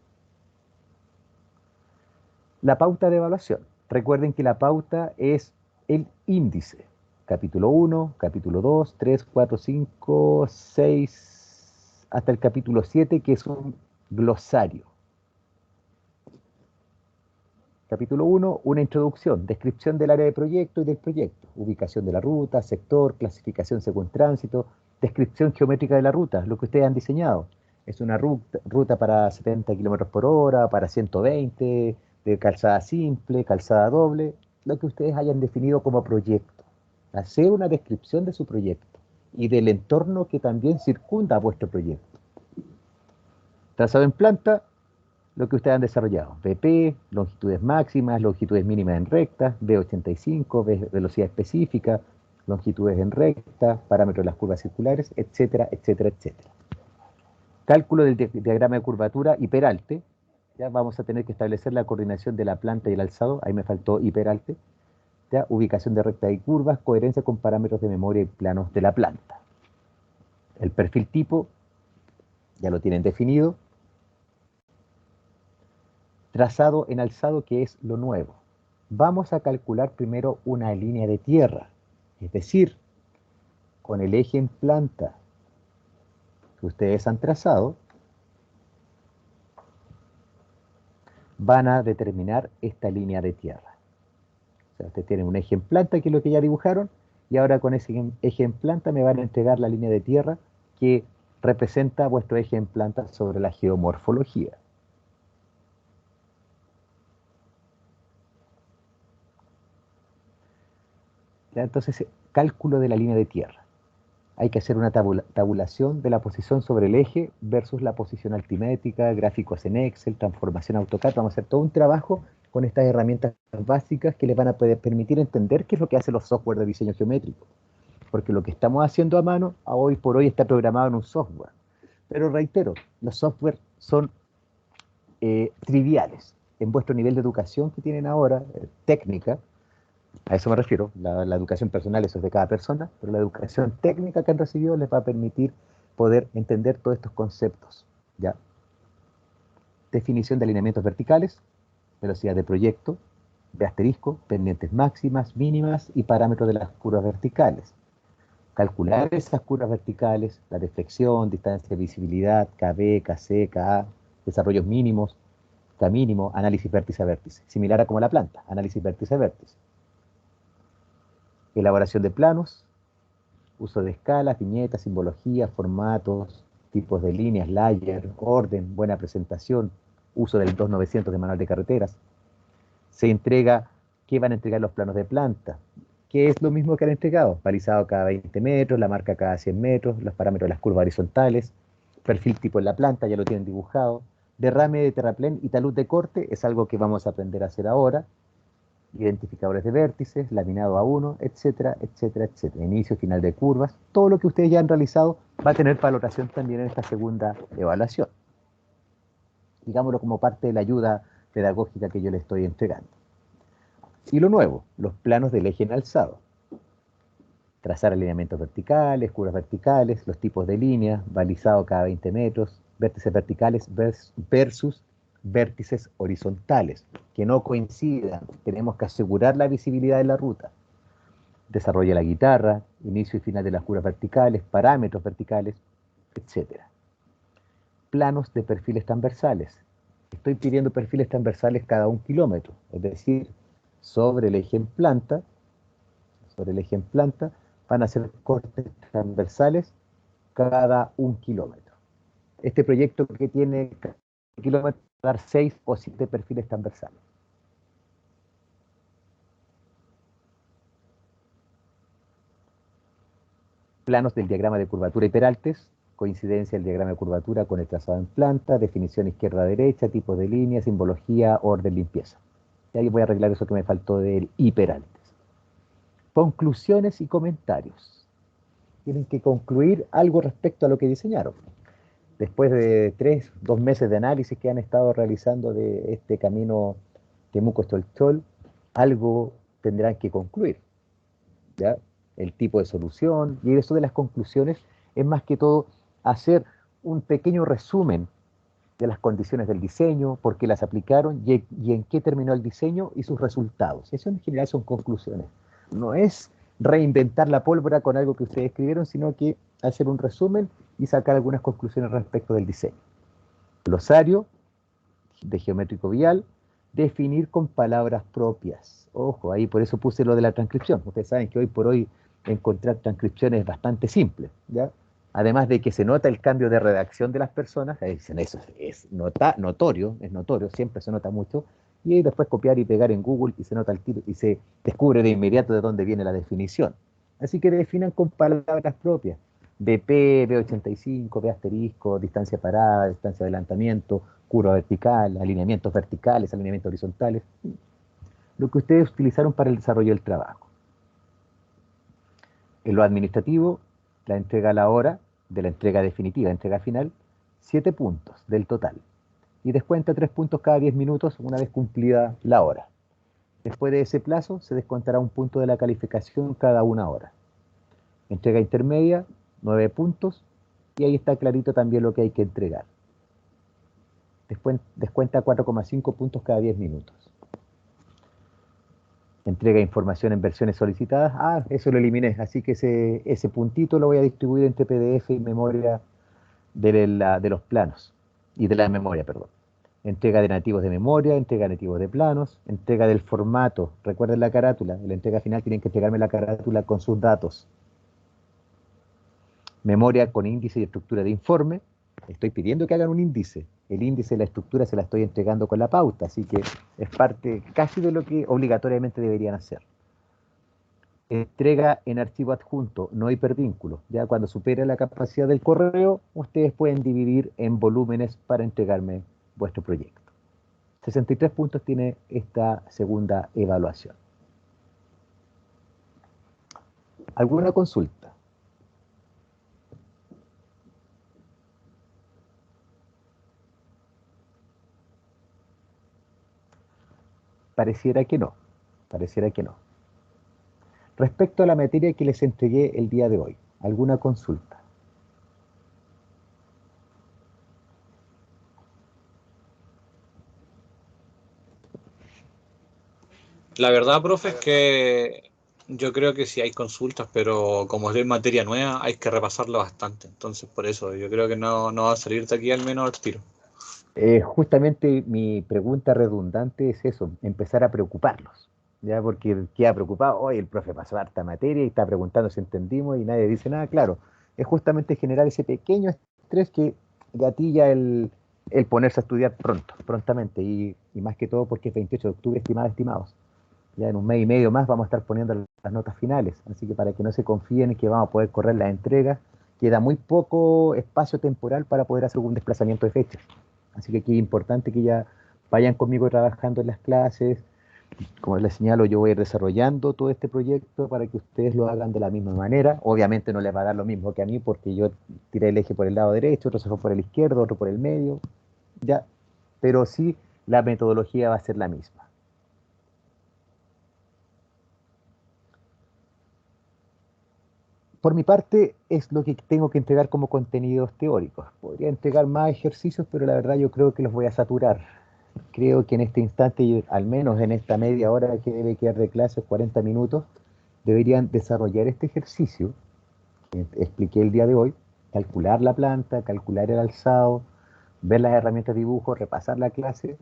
La pauta de evaluación. Recuerden que la pauta es el índice. Capítulo 1, capítulo 2, 3, 4, 5, 6, hasta el capítulo 7, que es un glosario. Capítulo 1, una introducción, descripción del área de proyecto y del proyecto, ubicación de la ruta, sector, clasificación según tránsito, descripción geométrica de la ruta, lo que ustedes han diseñado. Es una ruta para 70 km por hora, para 120, de calzada simple, calzada doble, lo que ustedes hayan definido como proyecto. Hacer una descripción de su proyecto y del entorno que también circunda a vuestro proyecto. Trazado en planta, lo que ustedes han desarrollado. VP, longitudes máximas, longitudes mínimas en recta, V85, velocidad específica, longitudes en recta, parámetros de las curvas circulares, etcétera, etcétera, etcétera. Cálculo del diagrama de curvatura y peralte. Ya vamos a tener que establecer la coordinación de la planta y el alzado. Ahí me faltó y peralte. Ya, ubicación de recta y curvas, coherencia con parámetros de memoria y planos de la planta. El perfil tipo, ya lo tienen definido. Trazado en alzado, que es lo nuevo. Vamos a calcular primero una línea de tierra, es decir, con el eje en planta que ustedes han trazado, van a determinar esta línea de tierra. O sea, ustedes tienen un eje en planta, que es lo que ya dibujaron, y ahora con ese eje en planta me van a entregar la línea de tierra que representa vuestro eje en planta sobre la geomorfología. ¿Ya? Entonces, cálculo de la línea de tierra. Hay que hacer una tabulación de la posición sobre el eje versus la posición altimétrica, gráficos en Excel, transformación AutoCAD. Vamos a hacer todo un trabajo con estas herramientas básicas que les van a poder permitir entender qué es lo que hacen los software de diseño geométrico. Porque lo que estamos haciendo a mano, hoy por hoy está programado en un software. Pero reitero, los software son triviales. En vuestro nivel de educación que tienen ahora, técnica, a eso me refiero, la educación personal, eso es de cada persona, pero la educación técnica que han recibido les va a permitir poder entender todos estos conceptos, ¿ya? Definición de alineamientos verticales, velocidad de proyecto, de asterisco, pendientes máximas, mínimas y parámetros de las curvas verticales. Calcular esas curvas verticales, la deflexión, distancia de visibilidad, KB, KC, KA, desarrollos mínimos, K mínimo, análisis vértice a vértice, similar a como la planta, análisis vértice a vértice. Elaboración de planos, uso de escalas, viñetas, simbologías, formatos, tipos de líneas, layer, orden, buena presentación, uso del 2900 de manual de carreteras. Se entrega, ¿qué van a entregar los planos de planta? Que es lo mismo que han entregado, balizado cada 20 metros, la marca cada 100 metros, los parámetros de las curvas horizontales, perfil tipo en la planta, ya lo tienen dibujado, derrame de terraplén y talud de corte, es algo que vamos a aprender a hacer ahora, identificadores de vértices, laminado A1, etcétera, etcétera, etcétera. Inicio, final de curvas, todo lo que ustedes ya han realizado va a tener valoración también en esta segunda evaluación. Digámoslo como parte de la ayuda pedagógica que yo le estoy entregando. Y lo nuevo, los planos del eje en alzado. Trazar alineamientos verticales, curvas verticales, los tipos de líneas, balizado cada 20 metros, vértices verticales versus vértices horizontales, que no coincidan. Tenemos que asegurar la visibilidad de la ruta. Desarrolla la guitarra, inicio y final de las curvas verticales, parámetros verticales, etc. Planos de perfiles transversales. Estoy pidiendo perfiles transversales cada 1 kilómetro, es decir, sobre el eje en planta, van a ser cortes transversales cada 1 kilómetro. Este proyecto que tiene kilómetros va a dar 6 o 7 perfiles transversales. Planos del diagrama de curvatura y peraltes, coincidencia del diagrama de curvatura con el trazado en planta, definición izquierda-derecha, tipos de línea, simbología, orden, limpieza. Y ahí voy a arreglar eso que me faltó del hiperaltes. Conclusiones y comentarios. Tienen que concluir algo respecto a lo que diseñaron. después de 2 meses de análisis que han estado realizando de este camino Temuco-Cholchol, algo tendrán que concluir, ¿ya? El tipo de solución, y eso de las conclusiones es más que todo hacer un pequeño resumen de las condiciones del diseño, por qué las aplicaron y en qué terminó el diseño y sus resultados. Eso en general son conclusiones. No es reinventar la pólvora con algo que ustedes escribieron, sino que hacer un resumen y sacar algunas conclusiones respecto del diseño. Glosario de geométrico vial, definir con palabras propias. Ojo, ahí por eso puse lo de la transcripción. Ustedes saben que hoy por hoy encontrar transcripciones es bastante simple, ¿ya? Además de que se nota el cambio de redacción de las personas, dicen eso notorio, siempre se nota mucho, y ahí después copiar y pegar en Google y se nota el tiro y se descubre de inmediato de dónde viene la definición. Así que definan con palabras propias. BP, B85, B asterisco, distancia parada, distancia de adelantamiento, curva vertical, alineamientos verticales, alineamientos horizontales, lo que ustedes utilizaron para el desarrollo del trabajo. En lo administrativo, la entrega a la hora, de la entrega definitiva, entrega final, 7 puntos del total. Y descuenta 3 puntos cada 10 minutos una vez cumplida la hora. Después de ese plazo, se descontará un punto de la calificación cada 1 hora. Entrega intermedia, 9 puntos, y ahí está clarito también lo que hay que entregar. Descuenta 4,5 puntos cada 10 minutos. Entrega información en versiones solicitadas. Eso lo eliminé, así que ese puntito lo voy a distribuir entre PDF y memoria de los planos, y de la memoria, perdón. Entrega de nativos de memoria, entrega de nativos de planos, entrega del formato. Recuerden la carátula, en la entrega final tienen que entregarme la carátula con sus datos. Memoria con índice y estructura de informe. Estoy pidiendo que hagan un índice. El índice y la estructura se la estoy entregando con la pauta, así que es parte casi de lo que obligatoriamente deberían hacer. Entrega en archivo adjunto, no hipervínculo. Ya cuando supere la capacidad del correo, ustedes pueden dividir en volúmenes para entregarme vuestro proyecto. 63 puntos tiene esta segunda evaluación. ¿Alguna consulta? Pareciera que no, pareciera que no. Respecto a la materia que les entregué el día de hoy, ¿alguna consulta? La verdad, profe, es que yo creo que sí hay consultas, pero como es materia nueva, hay que repasarla bastante. Entonces, por eso, yo creo que no va a salir de aquí al menos al tiro. Justamente mi pregunta redundante es eso, empezar a preocuparlos, ¿ya? Porque queda preocupado, hoy el profe pasó harta materia y está preguntando si entendimos y nadie dice nada, claro, es justamente generar ese pequeño estrés que gatilla el ponerse a estudiar prontamente, y más que todo porque es 28 de octubre, estimados. Ya en un mes y medio más vamos a estar poniendo las notas finales, así que para que no se confíen en que vamos a poder correr las entregas, queda muy poco espacio temporal para poder hacer algún desplazamiento de fechas. Así que aquí es importante que ya vayan conmigo trabajando en las clases. Como les señalo, yo voy a ir desarrollando todo este proyecto para que ustedes lo hagan de la misma manera. Obviamente no les va a dar lo mismo que a mí porque yo tiré el eje por el lado derecho, otro se fue por el izquierdo, otro por el medio, ya. Pero sí, la metodología va a ser la misma. Por mi parte, es lo que tengo que entregar como contenidos teóricos. Podría entregar más ejercicios, pero la verdad yo creo que los voy a saturar. Creo que en este instante, al menos en esta media hora que debe quedar de clase, 40 minutos, deberían desarrollar este ejercicio que expliqué el día de hoy, calcular la planta, calcular el alzado, ver las herramientas de dibujo, repasar la clase,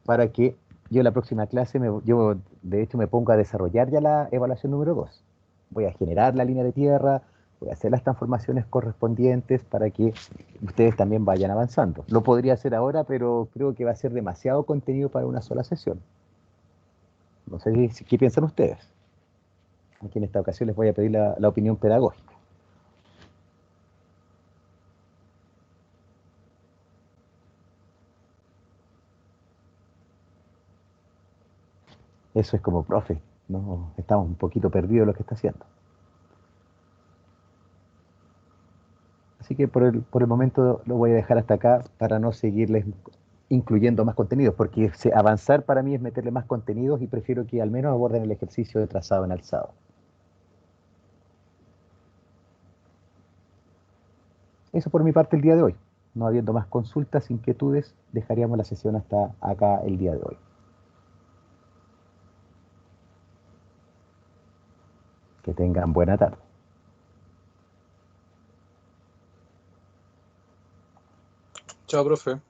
para que yo la próxima clase, yo de hecho me ponga a desarrollar ya la evaluación número 2. Voy a generar la línea de tierra, voy a hacer las transformaciones correspondientes para que ustedes también vayan avanzando. Lo podría hacer ahora, pero creo que va a ser demasiado contenido para una sola sesión. No sé qué piensan ustedes. Aquí en esta ocasión les voy a pedir la opinión pedagógica. Eso es como, profe, ¿no? Estamos un poquito perdidos en lo que está haciendo. Así Así que por el momento lo voy a dejar hasta acá para no seguirles incluyendo más contenidos, porque avanzar para mí es meterle más contenidos y prefiero que al menos aborden el ejercicio de trazado en alzado. Eso por mi parte el día de hoy. No habiendo más consultas, inquietudes, dejaríamos la sesión hasta acá el día de hoy. Que tengan buena tarde. Chao, profe.